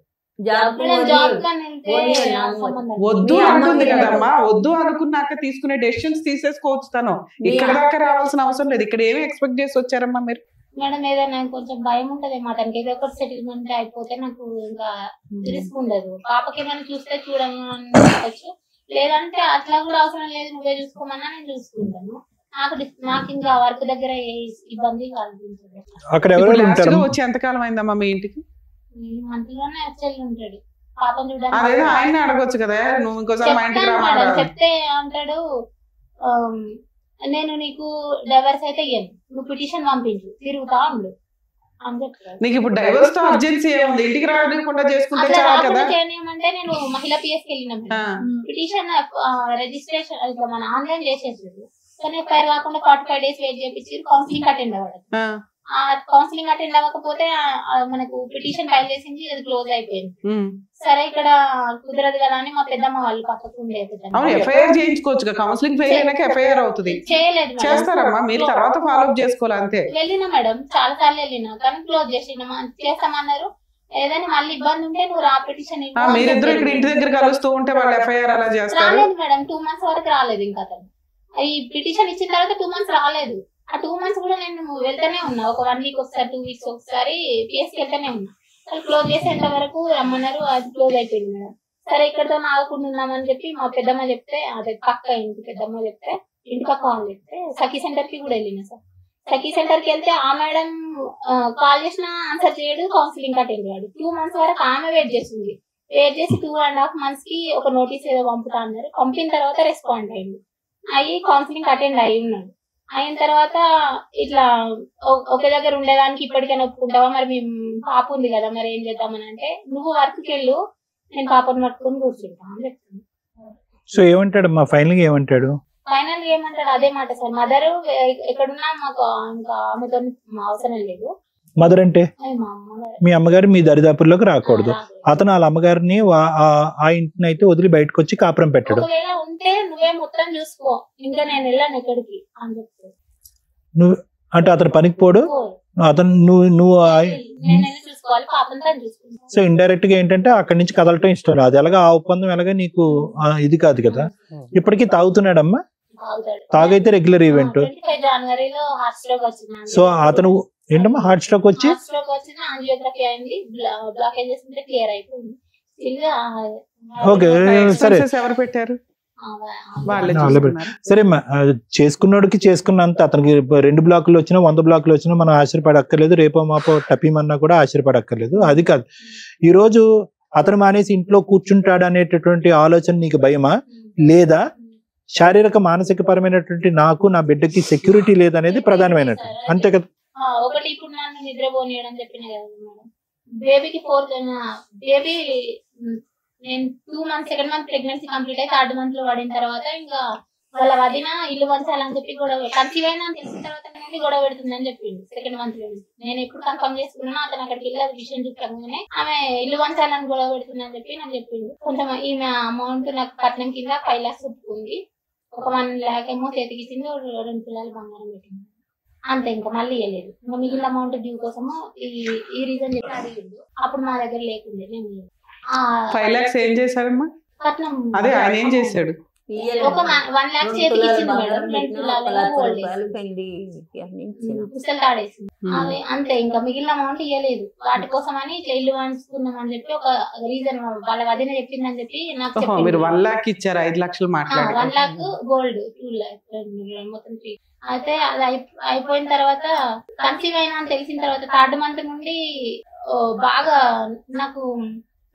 వద్దు అంటుంది కదమ్మా. వద్దు అనుకున్నాక తీసుకునే డెసిషన్స్ తీసేసుకోవచ్చు. తను ఇక్కడ దాకా రావాల్సిన అవసరం లేదు. ఇక్కడ ఏమి ఎక్స్పెక్ట్ చేసి వచ్చారమ్మా మీరు? మేడం ఏదైనా కొంచెం భయం ఉంటది మా తనకి. ఏదో ఒకటి సెటిల్మెంట్ అయిపోతే నాకు ఇంకా రిస్క్ ఉండదు. పాపకి ఏమైనా చూస్తే చూడవచ్చు, లేదంటే అట్లా కూడా అవసరం లేదు, నువ్వే చూసుకోమన్నా నేను చూసుకుంటాను. నాకు ఇంకా వర్క్ దగ్గర ఏ ఇబ్బంది కలుగుతుంది. అక్కడ ఎవరు ఉంటారు? వచ్చి ఎంతకాలం అయిందమ్మా మీ ఇంటికి? మంత్లోనే వచ్చేది ఉంటాడు. పాపం చూడడానికి ఆయన అడగొచ్చు కదా, నువ్వు ఇంకోసారి మా ఇంటికి రా చెప్తే అంటాడు, నేను నీకు డైవర్స్ అయితే ఇయ్యను, నువ్వు పిటిషన్ పంపించు, తిరుగుతా ఉండు అని చెప్తాడు. నీకు ఇప్పుడు డైవర్స్ తో అర్జెన్సీ ఏముంది? ఇంటికి రాకుండా చేసుకుంటే చాలు కదా. చేయమంటే నేను మహిళా పిఎస్కి వెళ్ళినాం. పిటిషన్ రిజిస్ట్రేషన్ ఇట్లా మన ఆన్లైన్ చేసేసాడు. కానీ ఎఫ్ఐఆర్ కాకుండా 45 days వెయిట్ చేయించి కౌన్సిలింగ్ అటెండ్ అవ్వడం. ఆ కౌన్సిలింగ్ అటెండ్ అవ్వకపోతే మనకు పిటిషన్ ఫైల్ చేసింది, అది క్లోజ్ అయిపోయింది. సరే ఇక్కడ కుదరదు కదా అని మా పెద్దమ్మ వాళ్ళు పక్కకు ఉండేది. ఎఫ్ఐఆర్ చేయించుకోవచ్చు, కౌన్సిలింగ్ ఫెయిల్ అయినాక ఎఫ్ఐఆర్ అవుతుంది. చేయలేదు. చేస్తారమ్మా మీరు, తర్వాత ఫాలో అప్ చేసుకోవాలి అంతే. వెళ్ళినా మేడం, చాలా సార్లు వెళ్ళినా, కానీ క్లోజ్ చేస్తామన్నారు. ఏదైనా మళ్ళీ ఇబ్బంది ఉంటే నువ్వు రా పిటిషన్. మీరిద్దరు ఇక్కడ ఇంటి దగ్గర కలుస్తూ ఉంటే వాళ్ళు ఎఫ్ఐఆర్ అలా చేస్తారు. రాలేదు మేడం, 2 months వరకు రాలేదు. ఇంకా అతను ఈ పిటిషన్ ఇచ్చిన తర్వాత 2 months రాలేదు. ఆ 2 months కూడా నేను వెళ్తానే ఉన్నా. ఒక 1 week ఒకసారి, 2 weeks ఒకసారి పిఎస్కి వెళ్తానే ఉన్నా. వాళ్ళు క్లోజ్ చేసేంత వరకు రమ్మన్నారు, అది క్లోజ్ అయిపోయింది మేడం. సరే ఇక్కడతో ఆగుకుంటున్నామని చెప్పి మా పెద్దమ్మ చెప్తే, అదే పక్క ఇంటి పెద్దమ్మ చెప్తే, ఇంటి పక్క వాళ్ళు చెప్తే సఖీ సెంటర్ కి కూడా వెళ్ళినా సార్. సఖీ సెంటర్ కి వెళ్తే ఆ మేడం కాల్ చేసినా ఆన్సర్ చేయడు, కౌన్సిలింగ్ అటెండ్ కాడు. 2 months వరకు ఆమె వెయిట్ చేసింది. వెయిట్ చేసి 2.5 months కి ఒక నోటీస్ ఏదో పంపుతా అన్నారు. పంపిన తర్వాత రెస్పాండ్ అయ్యింది. అయ్యి కౌన్సిలింగ్ అటెండ్ అయ్యి ఉన్నాడు. అయిన తర్వాత ఇట్లా ఒకే దగ్గర ఉండేదానికి ఇప్పటికైనా ఒప్పుకుంటావా, మరి మేము పాప ఉంది కదా, మరి ఏం చేద్దామని అంటే, నువ్వు వర్క్కి వెళ్ళు, నేను పాపను పట్టుకొని కూర్చుంటాను అని చెప్తాను. సో ఏమంటాడు మా ఫైనల్ గా? ఏమంటాడు ఫైనల్ గా? ఏమంటాడు అదే మాట సార్. మదర్ ఎక్కడున్నా మాకు ఇంకా ఆమెతో అవసరం లేదు. మదర్ అంటే మీ అమ్మగారు మీ దరిదాపుల్లోకి రాకూడదు. అతను వాళ్ళ అమ్మగారిని ఆ ఇంటిని అయితే వదిలి బయటకు వచ్చి కాపురం పెట్టాడు. ఒకవేళ ఉంటే నువ్వే మొత్తం చూసుకో, ఇంకా నేను వెళ్ళాను ఎక్కడికి అని చెప్తాడు. నువ్వు అంటే అతను పనికి పోడు, అతను నువ్వు చూసుకోవాలి, పాపంతో చూసుకోవాలి. సో ఇండైరెక్ట్ గా ఏంటంటే అక్కడి నుంచి కదలటం ఇష్టం లేదు. అది ఎలాగా ఆ ఒప్పందం ఎలాగా నీకు ఇది కాదు కదా. ఇప్పటికీ తాగుతున్నాడమ్మా? తాగైతే రెగ్యులర్ ఈవెంట్. జనవరిలో హార్ట్ స్ట్రోక్ వచ్చింది. సో అతను ఏంటమ్మా హార్ట్ స్ట్రోక్ వచ్చి యాంజియోగ్రఫీ అయింది, బ్లాకేజెస్ ఉంటే క్లియర్ అయిపోయింది. ఓకే సరే, ఎవరు పెట్టారు? సరే చేసుకున్నాడికి చేసుకున్నంత అతనికి 2 బ్లాకులు వచ్చినా 100 బ్లాకులు వచ్చినా మనం ఆశ్చర్యపడక్కర్లేదు. రేపో మాపో టపీమన్నా కూడా ఆశ్చర్యపడక్కర్లేదు. అది కాదు, ఈ రోజు అతను మానేసి ఇంట్లో కూర్చుంటాడు అనేటటువంటి ఆలోచన నీకు భయమా, లేదా శారీరక మానసిక పరమైనటువంటి నాకు నా బిడ్డకి సెక్యూరిటీ లేదనేది ప్రధానమైనటువంటి, అంతే కదా? ఒకటి ఇప్పుడు నన్ను నిద్రపోనియడం చెప్పిన కదా మేడం. బేబీకి 4th బేబీ నేను 2 months 2nd month pregnancy complete అయి 3rd month లో పడిన తర్వాత ఇంకా వాళ్ళ వదిన ఇల్లు వంచాలని చెప్పి గొడవ, కన్సీవ్ అయినా తెలిసిన తర్వాత నుండి గొడవ పెడుతుందని చెప్పింది 2nd month లో. నేను ఎప్పుడు కన్ఫర్మ్ చేసుకున్నా అతను అక్కడికి వెళ్ళి అది విషయం చెప్పగానే ఆమె ఇల్లు వంచాలని గొడవ పెడుతుందని చెప్పి నాకు చెప్పింది. కొంచెం ఈమె అమౌంట్ నాకు కట్నం కింద 5 lakhs ఒప్పుకుంది. ఒక 1 lakh ఏమో చేతికి ఇచ్చింది, 2 తులాలు బంగారం పెట్టింది. అంతే, ఇంకా మళ్ళీ ఇవ్వలేదు. ఇంకా మిగిలిన అమౌంట్ డ్యూ కోసము ఈ రీజన్ చెప్పి అడిగింది. అప్పుడు మా దగ్గర లేకుండే. నేను 5 lakhs ఏం చేశారమ్మా? కట్నం. అదే ఆయన ఏం చేశాడు? ఒక 1 lakh చేతికి ఇచ్చింది మేడం, 2 తులాలు పుస్తలు తాడేసింది. అవి అంతే, ఇంకా మిగిలిన అమౌంట్ ఇవ్వలేదు. వాటి కోసం అని ఇట్లా ఇల్లు వంచుకున్నామని చెప్పి ఒక రీజన్ వాళ్ళ వదిన చెప్పిందని చెప్పి నాకు చెప్పింది. మీరు 1 lakh ఇచ్చారు, 5 లక్షలు మాట్లాడారు. 1 lakh గోల్డ్, 2 lakh మొత్తం 3. అయితే అది అయిపోయిన తర్వాత కన్సీవ్ అయినా అని తెలిసిన తర్వాత 3rd month నుండి బాగా నాకు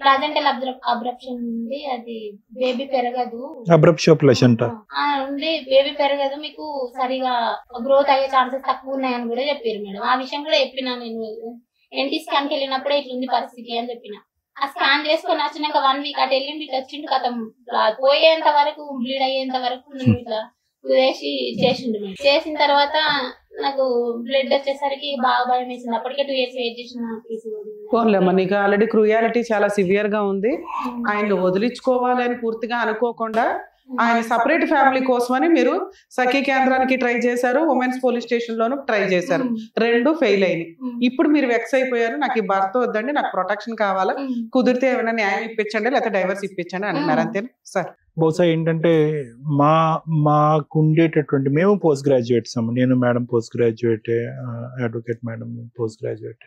ప్లాజెంటల్ అబ్రప్షన్ ఉంది, అది బేబీ పెరగదు, ఉంది బేబీ పెరగదు, మీకు సరిగా గ్రోత్ అయ్యే ఛాన్సెస్ తక్కువ ఉన్నాయని కూడా చెప్పారు మేడం. ఆ విషయం కూడా చెప్పినా నేను. ఎన్టీ స్కాన్ కి వెళ్ళినప్పుడే ఇట్లుంది పరిస్థితి అని చెప్పిన. ఆ స్కాన్ చేసుకొని వచ్చినాక 1 వీక్ అటు వెళ్ళింది, ఇట్లా వచ్చిండు కథం పోయేంత వరకు బ్లీడ్ అయ్యేంత వరకు ఇట్లా వేసి చేసిండు. చేసిన తర్వాత నాకు బ్లడ్ వచ్చేసరికి బాగా భయం వేసింది. అప్పటికే 2 years వెయిట్ చేసిన పోన్లేమ్మా, నీకు ఆల్రెడీ క్రూయాలిటీ చాలా సివియర్ గా ఉంది. ఆయన వదిలించుకోవాలని పూర్తిగా అనుకోకుండా ఆయన సపరేట్ ఫ్యామిలీ కోసమని మీరు సఖీ కేంద్రానికి ట్రై చేశారు, ఉమెన్స్ పోలీస్ స్టేషన్ లోను ట్రై చేశారు, 2 ఫెయిల్ అయినాయి. ఇప్పుడు మీరు వెక్స్ అయిపోయారు, నాకు ఈ భర్త వద్దండి, నాకు ప్రొటెక్షన్ కావాలా, కుదిరితే ఏమైనా న్యాయం ఇప్పించండి లేకపోతే డైవర్స్ ఇప్పించండి అంటున్నారు, అంతేనా సార్? బహుశా ఏంటంటే మాకు ఉండేటటువంటి మేము పోస్ట్ గ్రాడ్యుయేట్స్ అమ్మ, నేను madam post graduate, advocate madam post graduate.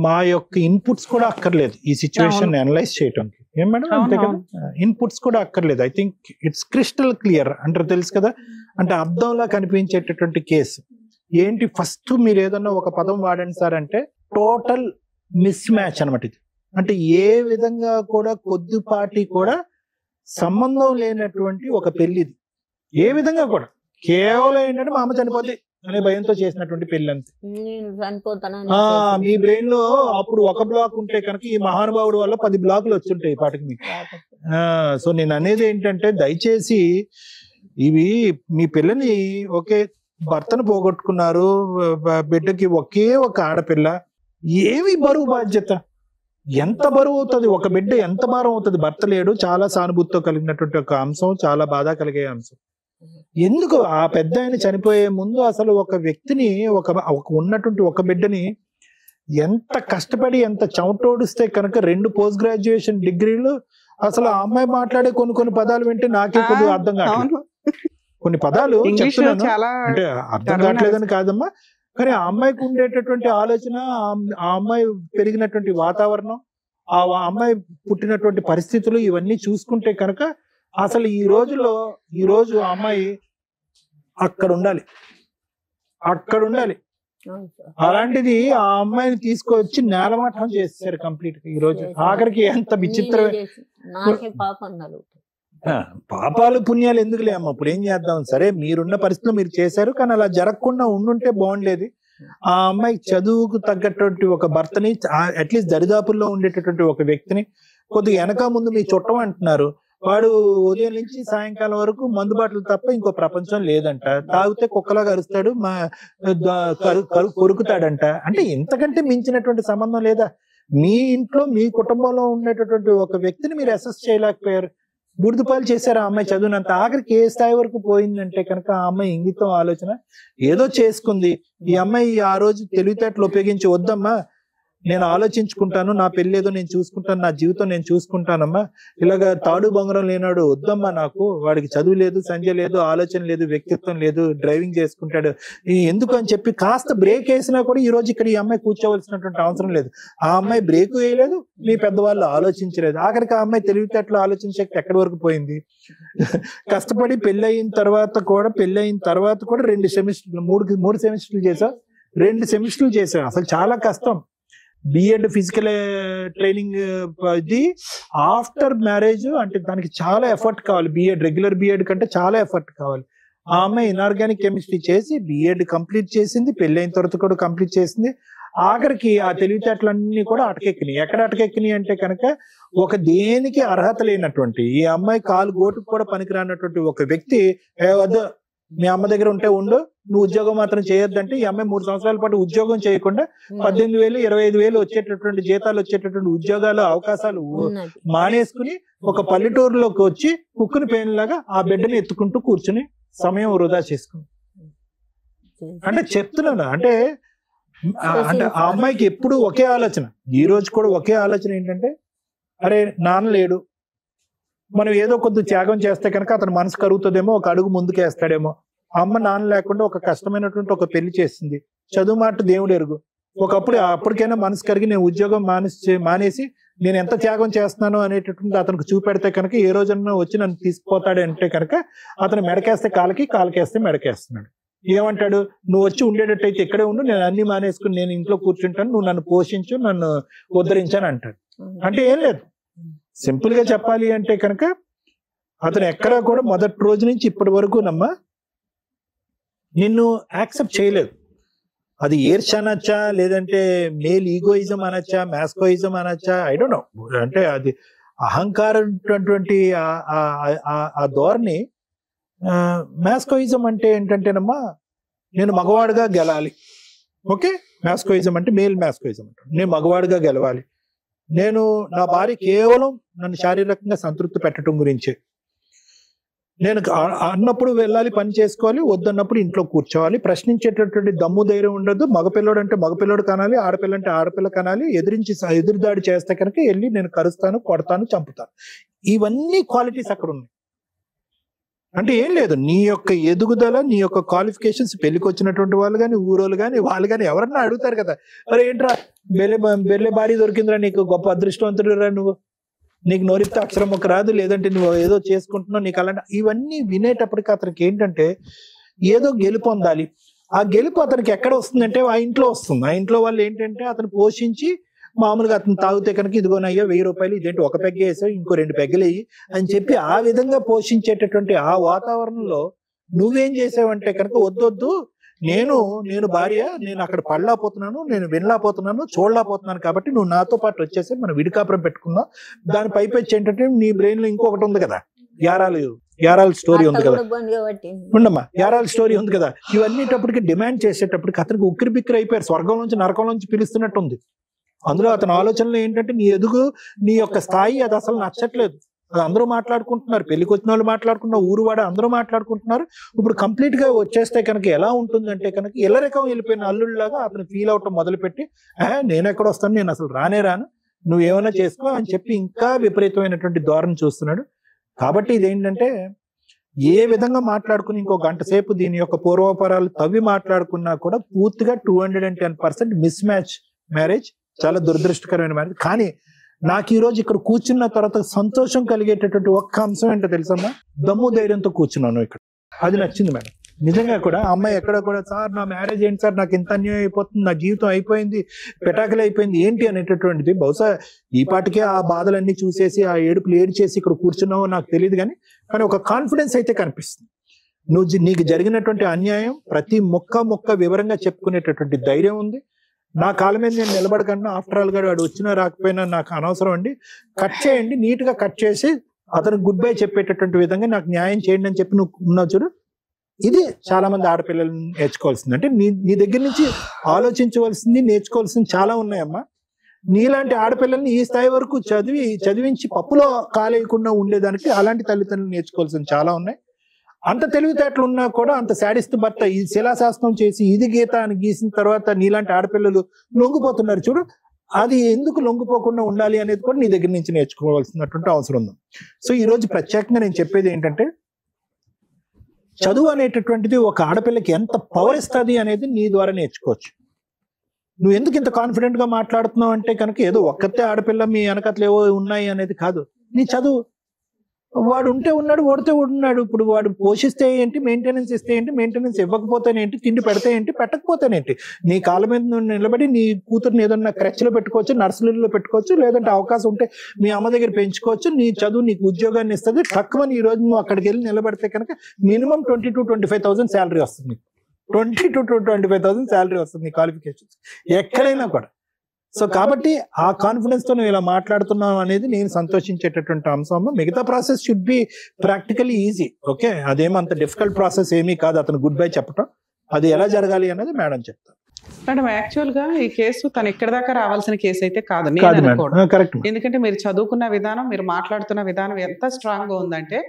మా యొక్క ఇన్పుట్స్ కూడా అక్కర్లేదు ఈ సిచ్యువేషన్ అనలైజ్ చేయడానికి. ఏం మేడం అంతే కదా, ఇన్పుట్స్ కూడా అక్కర్లేదు. I think it's crystal clear అంటారు, తెలుసు కదా. అంటే అర్థంలా కనిపించేటటువంటి కేసు ఏంటి, ఫస్ట్ మీరు ఏదన్నా ఒక పదం వాడండి సార్ అంటే టోటల్ మిస్ మ్యాచ్ అనమాట ఇది. అంటే ఏ విధంగా కూడా కొద్దిపాటి కూడా సంబంధం లేనటువంటి ఒక పెళ్లిది, ఏ విధంగా కూడా. కేవలం ఏంటంటే మా అమ్మ చనిపోతే అనే భయంతో చేసినటువంటి పెళ్లి అంతే. మీ బ్రెయిన్ లో అప్పుడు ఒక బ్లాక్ ఉంటే కనుక ఈ మహానుభావుడు వల్ల 10 బ్లాకులు వచ్చుంటాయి పాటికి మీకు. సో నేను అనేది ఏంటంటే దయచేసి ఇవి మీ పిల్లని ఒకే భర్తను పోగొట్టుకున్నారు, బిడ్డకి ఒకే ఒక ఆడపిల్ల, ఏమి బరువు బాధ్యత, ఎంత బరువు అవుతుంది ఒక బిడ్డ, ఎంత భారం అవుతుంది. భర్త లేడు, చాలా సానుభూతితో కలిగినటువంటి ఒక అంశం, చాలా బాధ కలిగే అంశం. ఎందుకు ఆ పెద్ద ఆయన చనిపోయే ముందు అసలు ఒక వ్యక్తిని ఒక ఉన్నటువంటి ఒక బిడ్డని ఎంత కష్టపడి ఎంత చెమటోడిస్తే కనుక 2 పోస్ట్ గ్రాడ్యుయేషన్ డిగ్రీలు, అసలు ఆ అమ్మాయి మాట్లాడే కొన్ని పదాలు వింటే నాకే కొద్దిగా అర్థం కావట్లేదు. కొన్ని పదాలు చెప్తున్నాను అంటే అర్థం కావట్లేదని కాదమ్మా, కానీ ఆ అమ్మాయికి ఉండేటటువంటి ఆలోచన, ఆ అమ్మాయి పెరిగినటువంటి వాతావరణం, ఆ అమ్మాయి పుట్టినటువంటి పరిస్థితులు ఇవన్నీ చూసుకుంటే కనుక అసలు ఈ రోజు ఆ అమ్మాయి అక్కడ ఉండాలి. అలాంటిది ఆ అమ్మాయిని తీసుకొచ్చి నేలమట్టం చేశారు కంప్లీట్ గా. ఈ రోజు ఆఖరికి ఎంత విచిత్రమే. పాపాలు పుణ్యాలు ఎందుకులే అమ్మ, ఇప్పుడు ఏం చేద్దాం, సరే మీరున్న పరిస్థితిలో మీరు చేశారు, కానీ అలా జరగకుండా ఉండుంటే బాగుండేది. ఆ అమ్మాయికి చదువుకు తగ్గటువంటి ఒక భర్తని, అట్లీస్ట్ దరిదాపుల్లో ఉండేటటువంటి ఒక వ్యక్తిని, కొద్దిగా వెనక ముందు మీ చుట్టం అంటున్నారు, వాడు ఉదయం నుంచి సాయంకాలం వరకు మందుబాటులు తప్ప ఇంకో ప్రపంచం లేదంట, తాగితే కుక్కలాగా అరుస్తాడు, కొరుకుతాడంట. అంటే ఇంతకంటే మించినటువంటి సంబంధం లేదా? మీ ఇంట్లో మీ కుటుంబంలో ఉండేటటువంటి ఒక వ్యక్తిని మీరు అసెస్ చేయలేకపోయారు, బుడిదుపాలు చేశారు ఆ అమ్మాయి చదువునంత. ఆఖరికి ఏ స్థాయి వరకు పోయిందంటే కనుక ఆ అమ్మాయి ఇంగితం ఆలోచన ఏదో చేసుకుంది. ఈ అమ్మాయి ఆ రోజు తెలివితేటలు ఉపయోగించి, వద్దమ్మా నేను ఆలోచించుకుంటాను, నా పెళ్లి ఏదో నేను చూసుకుంటాను, నా జీవితం నేను చూసుకుంటానమ్మా, ఇలాగ తాడు బొంగరం లేనాడు వద్దమ్మా, నాకు వాడికి చదువు లేదు, సంజ లేదు, ఆలోచన లేదు, వ్యక్తిత్వం లేదు, డ్రైవింగ్ చేసుకుంటాడు, ఎందుకు అని చెప్పి కాస్త బ్రేక్ వేసినా కూడా ఈ రోజు ఇక్కడ ఈ అమ్మాయి కూర్చోవలసినటువంటి అవసరం లేదు. ఆ అమ్మాయి బ్రేక్ వేయలేదు, మీ పెద్దవాళ్ళు ఆలోచించలేదు. ఆఖరికి ఆ అమ్మాయి తెలివితేటలు ఆలోచించే ఎక్కడి వరకు పోయింది. కష్టపడి పెళ్ళయిన తర్వాత కూడా 2 సెమిస్టర్లు 3 సెమిస్టర్లు చేసా, 2 సెమిస్టర్లు చేసా. అసలు చాలా కష్టం. బిఎడ్ ఫిజికల్ ట్రైనింగ్ ఇది ఆఫ్టర్ మ్యారేజ్, అంటే దానికి చాలా ఎఫర్ట్ కావాలి. బిఎడ్ రెగ్యులర్ బిఎడ్ కంటే చాలా ఎఫర్ట్ కావాలి. ఆ అమ్మాయి ఇన్ఆర్గానిక్ కెమిస్ట్రీ చేసి బిఎడ్ కంప్లీట్ చేసింది, పెళ్ళైన తర్వాత కూడా కంప్లీట్ చేసింది. ఆఖరికి ఆ తెలివితేటలన్నీ కూడా అటకెక్కినాయి. ఎక్కడ అటకెక్కినాయి అంటే కనుక ఒక దేనికి అర్హత లేనటువంటి, ఈ అమ్మాయి కాలు గోటుకు కూడా పనికిరానటువంటి ఒక వ్యక్తి, వద్దు మీ అమ్మ దగ్గర ఉంటే ఉండు, నువ్వు ఉద్యోగం మాత్రం చేయొద్దంటే ఈ అమ్మాయి 3 సంవత్సరాల పాటు ఉద్యోగం చేయకుండా 18,000 25,000 వచ్చేటటువంటి జీతాలు వచ్చేటటువంటి ఉద్యోగాలు అవకాశాలు మానేసుకుని ఒక పల్లెటూరులోకి వచ్చి కుక్కుని పేనులాగా ఆ బిడ్డని ఎత్తుకుంటూ కూర్చుని సమయం వృధా చేసుకుంది. అంటే చెప్తున్నాను, అంటే ఆ అమ్మాయికి ఎప్పుడు ఒకే ఆలోచన, ఈ రోజు కూడా ఒకే ఆలోచన ఏంటంటే, అరే నాన్న లేడు, మనం ఏదో కొద్ది త్యాగం చేస్తే కనుక అతను మనసు కరుగుతుందేమో, ఒక అడుగు ముందుకేస్తాడేమో. అమ్మ నాన్న లేకుండా ఒక కష్టమైనటువంటి ఒక పెళ్లి చేసింది, చదువు మాట దేవుడు ఎరుగు. అప్పటికైనా మనసు కరిగి నేను ఉద్యోగం మానేసి నేను ఎంత త్యాగం చేస్తున్నాను అనేటటువంటి అతనికి చూపెడితే కనుక ఏ రోజన్నా వచ్చి నన్ను తీసుకుపోతాడు అంటే కనుక అతను మెడకేస్తే కాలకేస్తే మెడకేస్తున్నాడు. ఏమంటాడు, నువ్వు వచ్చి ఉండేటట్టయితే ఇక్కడే ఉండు, నేను అన్ని మానేసుకుని నేను ఇంట్లో కూర్చుంటాను, నువ్వు నన్ను పోషించు, నన్ను ఉద్ధరించాను అంటాడు. అంటే ఏం లేదు, సింపుల్ గా చెప్పాలి అంటే కనుక అతను ఎక్కడా కూడా మొదటి రోజు నుంచి ఇప్పటి వరకు నిన్ను యాక్సెప్ట్ చేయలేదు. అది ఏర్ష్ అనొచ్చా, లేదంటే మేల్ ఈగోయిజం అనొచ్చా, మ్యాస్కోయిజం అనొచ్చా, ఐ డోంట్ నో. అంటే అది అహంకారం ఆ ధోరణి. మ్యాస్కోయిజం అంటే ఏంటంటేనమ్మా, నేను మగవాడుగా గెలాలి. ఓకే, మ్యాస్కోయిజం అంటే మేల్ మ్యాస్కోయిజం అంటారు. నేను మగవాడుగా గెలవాలి, నేను నా భార్య కేవలం నన్ను శారీరకంగా సంతృప్తి పెట్టడం గురించే, నేను అన్నప్పుడు వెళ్ళాలి, పని చేసుకోవాలి, వద్దన్నప్పుడు ఇంట్లో కూర్చోవాలి, ప్రశ్నించేటటువంటి దమ్ము ధైర్యం ఉండదు. మగపిల్లడు అంటే మగపిల్లడు కనాలి, ఆడపిల్ల అంటే ఆడపిల్ల కనాలి, ఎదురుదాడి చేస్తే కనుక వెళ్ళి నేను కరుస్తాను, కొడతాను, చంపుతాను. ఇవన్నీ క్వాలిటీస్ అక్కడ ఉన్నాయి. అంటే ఏం లేదు, నీ యొక్క ఎదుగుదల, నీ యొక్క క్వాలిఫికేషన్స్, పెళ్లికి వచ్చినటువంటి వాళ్ళు కానీ, ఊరోళ్ళు కానీ, వాళ్ళు కానీ ఎవరన్నా అడుగుతారు కదా, మరి ఏంట్రా బెల్లె భారీ దొరికిందిరా, నీకు గొప్ప అదృష్టవంతుడు రా, నువ్వు నీకు నోరిస్తే అక్షరం ఒక రాదు, లేదంటే నువ్వు ఏదో చేసుకుంటున్నావు, నీకు అలాంటి ఇవన్నీ వినేటప్పటికి అతనికి ఏంటంటే ఏదో గెలుపు పొందాలి. ఆ గెలుపు అతనికి ఎక్కడ వస్తుందంటే ఆ ఇంట్లో వస్తుంది. ఆ ఇంట్లో వాళ్ళు ఏంటంటే అతను పోషించి, మామూలుగా అతను తాగితే కనుక ఇదిగోనయ్యా 1000 రూపాయలు, ఇదేంటి ఒక పెగ్గ వేసావు, ఇంకో 2 పెగ్గలు వేయి అని చెప్పి ఆ విధంగా పోషించేటటువంటి ఆ వాతావరణంలో నువ్వేం చేసావంటే కనుక వద్దొద్దు, నేను భార్య, నేను అక్కడ పడలేకపోతున్నాను, నేను వినలేకపోతున్నాను, చూడలేకపోతున్నాను, కాబట్టి నువ్వు నాతో పాటు వచ్చేసి మనం విడికాపురం పెట్టుకుందాం. దాని పైపెచ్చి ఏంటంటే నీ బ్రెయిన్ లో ఇంకొకటి ఉంది కదా, యారాల స్టోరీ ఉంది కదా, ఉండమ్మా, యారాల స్టోరీ ఉంది కదా. ఇవన్నీటప్పటికి డిమాండ్ చేసేటప్పటికి అతనికి ఉక్కిరి బిక్కిరి అయిపోయారు, స్వర్గం నుంచి నరకం నుంచి పిలుస్తున్నట్టు ఉంది. అందులో అతని ఆలోచనలు ఏంటంటే నీ ఎదుగు, నీ యొక్క స్థాయి అది అసలు నచ్చట్లేదు. అది అందరూ మాట్లాడుకుంటున్నారు, పెళ్లికి వచ్చిన వాళ్ళు మాట్లాడుకుంటున్నారు, ఊరువాడ అందరూ మాట్లాడుకుంటున్నారు. ఇప్పుడు కంప్లీట్ గా వచ్చేస్తే కనుక ఎలా ఉంటుందంటే కనుక ఇల్లరికం వెళ్ళిపోయిన అల్లుళ్ళలాగా అతను ఫీల్ అవటం మొదలుపెట్టి, నేను ఎక్కడ వస్తాను, నేను అసలు రాను, నువ్వేమైనా చేసుకో అని చెప్పి ఇంకా విపరీతమైనటువంటి ధోరణి చూస్తున్నాడు. కాబట్టి ఇదేంటంటే ఏ విధంగా మాట్లాడుకుని ఇంకో గంట సేపు దీని యొక్క పూర్వపరాలు తవ్వి మాట్లాడుకున్నా కూడా పూర్తిగా 210% మిస్ మ్యాచ్ మ్యారేజ్, చాలా దురదృష్టకరమైన మ్యారేజ్. కానీ నాకు ఈ రోజు ఇక్కడ కూర్చున్న తర్వాత సంతోషం కలిగేటటువంటి ఒక్క అంశం ఏంటో తెలుసమ్మా, దమ్ము ధైర్యంతో కూర్చున్నాను ఇక్కడ. అది నచ్చింది మేడం. నిజంగా కూడా అమ్మాయి ఎక్కడ కూడా, సార్ నా మ్యారేజ్ ఏంటి సార్, నాకు ఇంత అన్యాయం అయిపోతుంది, నా జీవితం అయిపోయింది, పెటాకులు అయిపోయింది ఏంటి అనేటటువంటిది. బహుశా ఈ పాటికే ఆ బాధలన్నీ చూసేసి ఆ ఏడుపులు ఏడ్చేసి ఇక్కడ కూర్చున్నావో నాకు తెలియదు, కానీ ఒక కాన్ఫిడెన్స్ అయితే కనిపిస్తుంది. నీకు జరిగినటువంటి అన్యాయం ప్రతి మొక్క వివరంగా చెప్పుకునేటటువంటి ధైర్యం ఉంది. నా కాళ్ళ మీద నేను నిలబడకుండా, ఆఫ్టర్ ఆల్ గా వాడు వచ్చినా రాకపోయినా నాకు అనవసరం అండి, కట్ చేయండి, నీట్ గా కట్ చేసి అతను గుడ్ బై చెప్పేటటువంటి విధంగా నాకు న్యాయం చేయండి అని చెప్పి నువ్వు ఉన్నావు చూడు. ఇది చాలా మంది ఆడపిల్లలు నేర్చుకోవాల్సింది. అంటే నీ దగ్గర నుంచి ఆలోచించవలసింది, నేర్చుకోవాల్సింది చాలా ఉన్నాయమ్మా. నీలాంటి ఆడపిల్లల్ని ఈ స్థాయి వరకు చదివించి పప్పులో కాలేయకుండా ఉండేదానికి అలాంటి తల్లిదండ్రులు నేర్చుకోవాల్సింది చాలా ఉన్నాయి. అంత తెలివితేటలు ఉన్నా కూడా అంత శాడిస్ట్ భర్త ఈ శిలాశాస్త్రం చేసి ఇది గీత అని గీసిన తర్వాత నీలాంటి ఆడపిల్లలు లొంగిపోతున్నారు చూడు. అది ఎందుకు లొంగిపోకుండా ఉండాలి అనేది కూడా నీ దగ్గర నుంచి నేర్చుకోవాల్సినటువంటి అవసరం ఉంది. సో ఈ రోజు ప్రత్యేకంగా నేను చెప్పేది ఏంటంటే, చదువు అనేటటువంటిది ఒక ఆడపిల్లకి ఎంత పవర్ ఇస్తుంది అనేది నీ ద్వారా నేర్చుకోవచ్చు. నువ్వు ఎందుకు ఇంత కాన్ఫిడెంట్ గా మాట్లాడుతున్నావు అంటే కనుక ఏదో ఒక్కతే ఆడపిల్ల మీ వెనకట్లు ఏవో ఉన్నాయి అనేది కాదు. నీ చదువు, వాడు ఉంటే ఉన్నాడు, ఓడితే ఉన్నాడు. ఇప్పుడు వాడు పోషిస్తే ఏంటి, మెయింటెనెన్స్ ఇస్తే ఏంటి, మెయింటెనెన్స్ ఇవ్వకపోతేనేంటి, తిండి పెడితే ఏంటి, పెట్టకపోతేనేంటి, నీ కాళ్ళ మీద నువ్వు నిలబడి నీ కూతురుని ఏదన్నా క్రచ్లో పెట్టుకోవచ్చు, నర్సరీలో పెట్టుకోవచ్చు, లేదంటే అవకాశం ఉంటే మీ అమ్మ దగ్గర పెంచుకోవచ్చు. నీ చదువు నీకు ఉద్యోగాన్ని ఇస్తుంది. తక్కువని ఈ రోజు నువ్వు అక్కడికి వెళ్ళి నిలబడితే కనుక మినిమం 20,000 to 25,000 శాలరీ వస్తుంది. 20,000 to 25,000 శాలరీ వస్తుంది క్వాలిఫికేషన్స్ ఎక్కడైనా కూడా. సో కాబట్టి ఆ కాన్ఫిడెన్స్ తో నువ్వు ఇలా మాట్లాడుతున్నావు అనేది నేను సంతోషించేటటువంటి అంశం. మిగతా process should be practically easy. Okay, అదేమంత డిఫికల్ట్ ప్రాసెస్ ఏమీ కాదు అతను గుడ్ బై చెప్పడం. అది ఎలా జరగాలి అనేది మేడం చెప్తారు. మేడం యాక్చువల్ గా ఈ కేసు తను ఇక్కడ దాకా రావాల్సిన కేసు అయితే కాదు. కరెక్ట్. ఎందుకంటే మీరు చదువుకున్న విధానం, మీరు మాట్లాడుతున్న విధానం ఎంత స్ట్రాంగ్ గా ఉందంటే,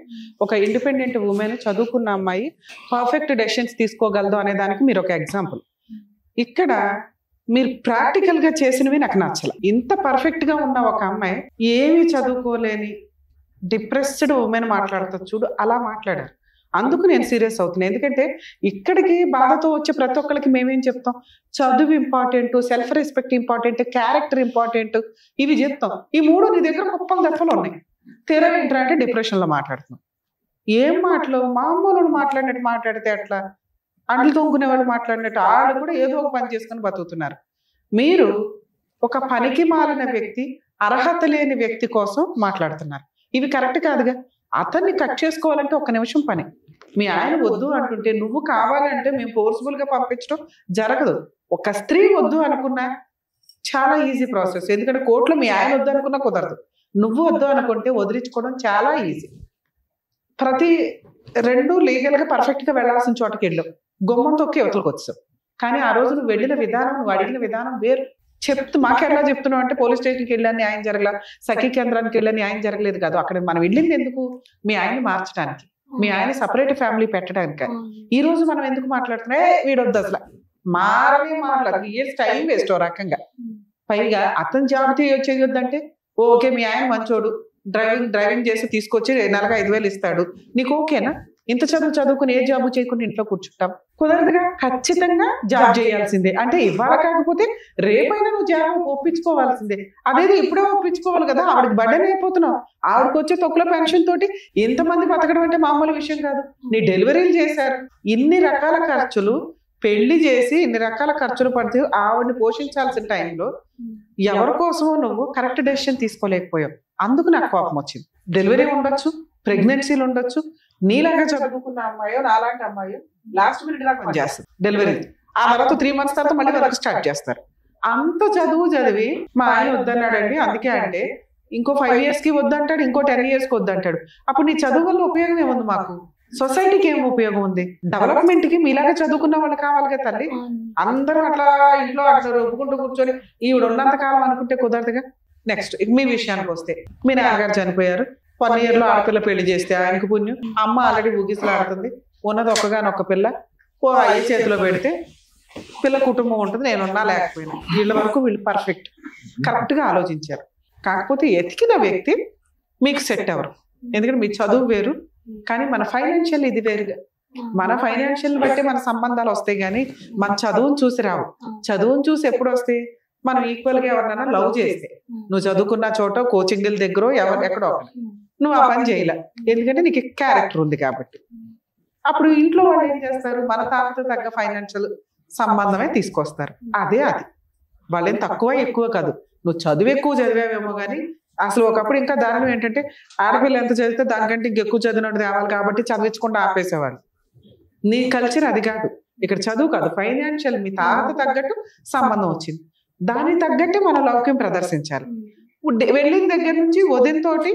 ఒక ఇండిపెండెంట్ ఉమెన్, చదువుకున్న అమ్మాయి పర్ఫెక్ట్ డెసిషన్స్ తీసుకోగలదు అనే దానికి మీరు ఒక ఎగ్జాంపుల్. ఇక్కడ మీరు ప్రాక్టికల్ గా చేసినవి నాకు నచ్చల. ఇంత పర్ఫెక్ట్ గా ఉన్న ఒక అమ్మాయి, ఏమి చదువుకోలేని డిప్రెస్డ్ ఉమెన్ మాట్లాడుతుంది చూడు, అలా మాట్లాడారు. అందుకు నేను సీరియస్ అవుతున్నాను. ఎందుకంటే ఇక్కడికి బాధతో వచ్చే ప్రతి ఒక్కరికి మేమేం చెప్తాం, చదువు important, self respect important, character important, ఇవి చెప్తాం. ఈ మూడు నీ దగ్గర కుప్పలు దెప్పలు ఉన్నాయి. ఏంట్రా అంటే డిప్రెషన్ లో మాట్లాడుతున్నాం. ఏం మాటలు, మామూలు మాట్లాడినట్టు మాట్లాడితే అట్లా, అంట్లు తోముకునే వాళ్ళు మాట్లాడినట్టు వాళ్ళు కూడా ఏదో ఒక పని చేసుకుని బతుకుతున్నారు. మీరు ఒక పనికి మాలిన వ్యక్తి, అర్హత లేని వ్యక్తి కోసం మాట్లాడుతున్నారు. ఇవి కరెక్ట్ కాదుగా. అతన్ని కట్ చేసుకోవాలంటే 1 నిమిషం పని. మీ ఆయన వద్దు అంటుంటే నువ్వు కావాలంటే మేము ఫోర్స్ఫుల్ గా పంపించడం జరగదు. ఒక స్త్రీ వద్దు అనుకున్నా చాలా ఈజీ ప్రాసెస్. ఎందుకంటే కోర్టులో మీ ఆయన వద్దు అనుకున్నా కుదరదు. నువ్వు వద్దు అనుకుంటే వదిలించుకోవడం చాలా ఈజీ. ప్రతి రెండు లీగల్ గా పర్ఫెక్ట్ గా వెళ్లాల్సిన చోటకి వెళ్ళావు, గుమ్మం తొక్కి అవతలకు వచ్చావు. కానీ ఆ రోజు నువ్వు వెళ్ళిన విధానం, నువ్వు అడిగిన విధానం వేరు. మాకెలా చెప్తున్నావు అంటే పోలీస్ స్టేషన్కి వెళ్ళాను న్యాయం జరగల, సఖీ కేంద్రానికి వెళ్ళాను న్యాయం జరగలేదు కాదు. అక్కడ మనం వెళ్ళింది ఎందుకు? మీ ఆయన్ని మార్చడానికి, మీ ఆయన సపరేట్ ఫ్యామిలీ పెట్టడానికి. ఈ రోజు మనం ఎందుకు మాట్లాడుతున్నా వీడొద్దు అసలు మాట్లాడు, ఏ టైం వేస్ట్ ఓ రకంగా. పైగా అతను జాబ్ చేయొద్దంటే ఓకే మీ ఆయన మంచోడు, డ్రైవింగ్ చేసి తీసుకొచ్చి నెలకు 5,000 ఇస్తాడు, నీకు ఓకేనా? ఇంత చదువుకుని ఏ జాబు చేయకుండా ఇంట్లో కూర్చుంటాం? కుదరదుగా. ఖచ్చితంగా జాబ్ చేయాల్సిందే. అంటే ఇవాళ కాకపోతే రేపైనా నువ్వు జాబ్ ఒప్పించుకోవాల్సిందే. అదేదో ఇప్పుడే ఒప్పించుకోవాలి కదా. ఆవిడకి బర్డెన్ అయిపోతున్నావు. ఆవిడకి వచ్చే తొక్కుల పెన్షన్ తోటి ఎంతమంది బతకడం అంటే మామూలు విషయం కాదు. నీ డెలివరీలు చేశారు, ఇన్ని రకాల ఖర్చులు, పెళ్లి చేసి ఇన్ని రకాల ఖర్చులు పడితే ఆవిడని పోషించాల్సిన టైంలో ఎవరి కోసమో నువ్వు కరెక్ట్ డెసిషన్ తీసుకోలేకపోయావు. అందుకు నాకు కోపం వచ్చింది. డెలివరీ ఉండొచ్చు, ప్రెగ్నెన్సీలు ఉండొచ్చు, నీలాగా చదువుకున్న అమ్మాయో నాలాంటి అమ్మాయో లాస్ట్ మినిట్ దాకా పనిచేస్తారు డెలివరీ. ఆ తర్వాత 3 months తర్వాత మళ్ళీ వర్క్ స్టార్ట్ చేస్తారు. అంత చదివి మా ఆయన వద్దన్నాడండి, అందుకే అంటే ఇంకో 5 years కి వద్దంటాడు, ఇంకో 10 years కి వద్దంటాడు. అప్పుడు నీ చదువు వల్ల ఉపయోగం ఏముంది? మాకు సొసైటీకి ఏం ఉపయోగం ఉంది? డెవలప్మెంట్ కి మీలాగా చదువుకున్న వాళ్ళు కావాలి కదా తల్లి. అందరూ అట్లా ఇంట్లో అట్లా ఒప్పుకుంటూ కూర్చొని ఈవిడ ఉన్నంత కాలం అనుకుంటే కుదరదుగా. నెక్స్ట్ మీ విషయానికి వస్తే, మీ నాన్నగారు చనిపోయారు, 1 year లో ఆడపిల్ల పెళ్లి చేస్తే ఆయనకు పుణ్యం. అమ్మ ఆల్రెడీ ఊగిసలాడుతుంది, ఉన్నది ఒక్కగానొక్క పిల్ల, అయ్యి చేతిలో పెడితే పిల్ల కుటుంబం ఉంటుంది, నేనున్నా లేకపోయినా. వీళ్ళ వరకు వీళ్ళు పర్ఫెక్ట్, కరెక్ట్ గా ఆలోచించారు. కాకపోతే ఎతికిన వ్యక్తి మీకు సెట్ అవ్వరు. ఎందుకంటే మీ చదువు వేరు, కానీ మన ఫైనాన్షియల్ ఇది వేరుగా. మన ఫైనాన్షియల్ బట్టి మన సంబంధాలు వస్తాయి, కానీ మన చదువును చూసి రావు. చదువును చూసి ఎప్పుడు వస్తాయి? మనం ఈక్వల్ గా ఎవరినైనా లవ్ చేస్తే, నువ్వు చదువుకున్న చోట కోచింగ్ దగ్గర ఎక్కడో నువ్వు ఆ పని చేయలే, ఎందుకంటే నీకు క్యారెక్టర్ ఉంది కాబట్టి. అప్పుడు ఇంట్లో వాళ్ళు ఏం చేస్తారు? మన తాతతో తగ్గ ఫైనాన్షియల్ సంబంధమే తీసుకొస్తారు. అది వాళ్ళేం తక్కువ ఎక్కువ కాదు. నువ్వు చదువు ఎక్కువ చదివావేమో కానీ అసలు ఒకప్పుడు ఇంకా దారుణం ఏంటంటే ఆడపిల్ల ఎంత చదివితే దానికంటే ఇంకెక్కువ చదివినట్టు తేవాలి కాబట్టి చదివించకుండా ఆపేసేవాళ్ళు. నీ కల్చర్ అది కాదు. ఇక్కడ చదువు కాదు, ఫైనాన్షియల్ మీ తాత తగ్గట్టు సంబంధం వచ్చింది, దానికి తగ్గట్టు మన లౌక్యం ప్రదర్శించాలి. వెళ్ళిన దగ్గర నుంచి వదినతోటి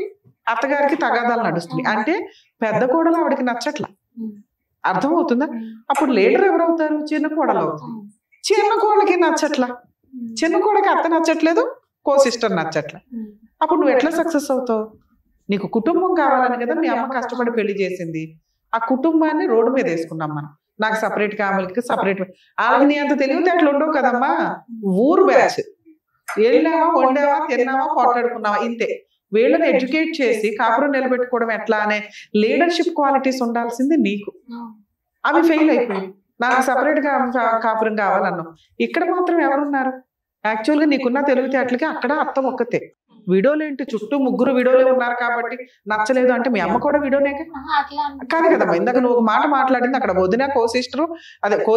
అత్తగారికి తగాదాలు నడుస్తుంది. అంటే పెద్ద కోడలు ఆవిడకి నచ్చట్ల, అర్థమవుతుందా? అప్పుడు లీడర్ ఎవరవుతారు? చిన్న కోడలు అవుతుంది. చిన్న కోడలకి నచ్చట్ల, చిన్న కోడకి అత్త నచ్చట్లేదు, కో సిస్టర్ నచ్చట్ల. అప్పుడు నువ్వు ఎట్లా సక్సెస్ అవుతావు? నీకు కుటుంబం కావాలని కదా మీ అమ్మ కష్టపడి పెళ్లి చేసింది. ఆ కుటుంబాన్ని రోడ్డు మీద వేసుకున్నాం మనం. నాకు సపరేట్ కావాలికి సపరేట్. వాళ్ళకి నీ అంత తెలివితే అట్లా ఉండవు కదమ్మా. ఊరు బ్యాచ్, వెళ్ళావా, వండావా, తిన్నావా, పోట్లాడుకున్నావా, ఇంతే. వీళ్ళని ఎడ్యుకేట్ చేసి కాపురం నిలబెట్టుకోవడం ఎట్లా అనే లీడర్షిప్ క్వాలిటీస్ ఉండాల్సింది నీకు. అవి ఫెయిల్ అయిపోయి నాకు సపరేట్ గా కాపురం కావాలన్నావు. ఇక్కడ మాత్రం ఎవరున్నారు? యాక్చువల్గా నీకున్న తెలివితేటలకి అక్కడ అర్థం ఒక్కతే. విడోలు ఏంటి? చుట్టూ 3 విడోలే ఉన్నారు కాబట్టి నచ్చలేదు అంటే మీ అమ్మ కూడా విడోనే కాదు కదమ్మా. ఇందాక నువ్వు ఒక మాట మాట్లాడింది, అక్కడ వదిన కో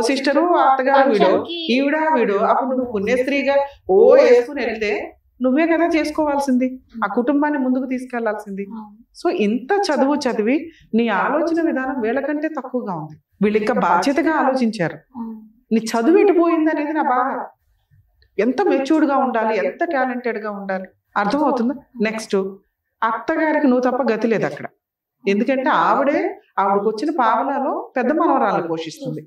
సిస్టరు అత్తగారు విడో, ఈవిడ విడో. అప్పుడు నువ్వు పుణ్యస్త్రీగా వేసుకుని వెళ్తే నువ్వే కదా చేసుకోవాల్సింది, ఆ కుటుంబాన్ని ముందుకు తీసుకెళ్లాల్సింది. సో ఇంత చదివి నీ ఆలోచన విధానం వీళ్ళకంటే తక్కువగా ఉంది. వీళ్ళు ఇంకా బాధ్యతగా ఆలోచించారు. నీ చదువు ఎటుపోయింది అనేది నా బాధ. ఎంత మెచ్యూర్డ్ గా ఉండాలి, ఎంత టాలెంటెడ్ గా ఉండాలి, అర్థమవుతుందా? నెక్స్ట్ అత్తగారికి నువ్వు తప్ప గతి లేదు అక్కడ. ఎందుకంటే ఆవిడకి వచ్చిన పావలాలో పెద్ద మనవరాలను పోషిస్తుంది.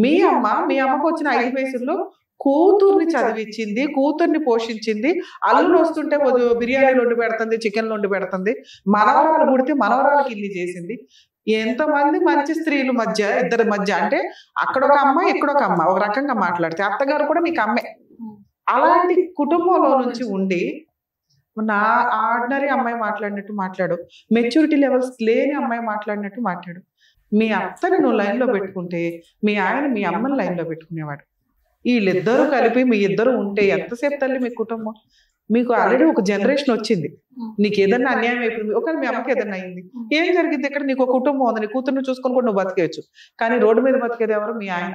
మీ అమ్మకు వచ్చిన 5 పైసల్లో కూతుర్ని చదివించింది, కూతుర్ని పోషించింది. అల్లుడు వస్తుంటే బిర్యానీలు వండి పెడుతుంది, చికెన్లు వండి పెడుతుంది. మనవరాలు పుడితే మనవరాలకి ఇల్లు చేసింది. ఎంతమంది మంచి స్త్రీల మధ్య, ఇద్దరి మధ్య, అంటే అక్కడ ఒక అమ్మ ఇక్కడ ఒక అమ్మ, ఒక రకంగా మాట్లాడితే అత్తగారు కూడా నీకు అమ్మే. అలాంటి కుటుంబంలో నుంచి ఉండి నా ఆర్డినరీ అమ్మాయి మాట్లాడినట్టు మాట్లాడు, మెచ్యూరిటీ లెవెల్స్ లేని అమ్మాయి మాట్లాడినట్టు మాట్లాడు. మీ అత్తని నువ్వు లైన్లో పెట్టుకుంటే మీ ఆయన మీ అమ్మని లైన్లో పెట్టుకునేవాడు. వీళ్ళిద్దరూ కలిపి మీ ఇద్దరు ఉంటే ఎంతసేపు తల్లి మీ కుటుంబం? మీకు ఆల్రెడీ ఒక జనరేషన్ వచ్చింది. నీకు ఏదన్నా అన్యాయం అయిపోయింది, ఒకవేళ మీ అమ్మకి ఏదన్నా అయింది, ఏం జరిగింది? ఇక్కడ నీకు ఒక కుటుంబం ఉంది, నీ కూతుర్ని చూసుకొని కూడా నువ్వు బతికేయచ్చు. కానీ రోడ్డు మీద బతికేది ఎవరు? మీ ఆయన.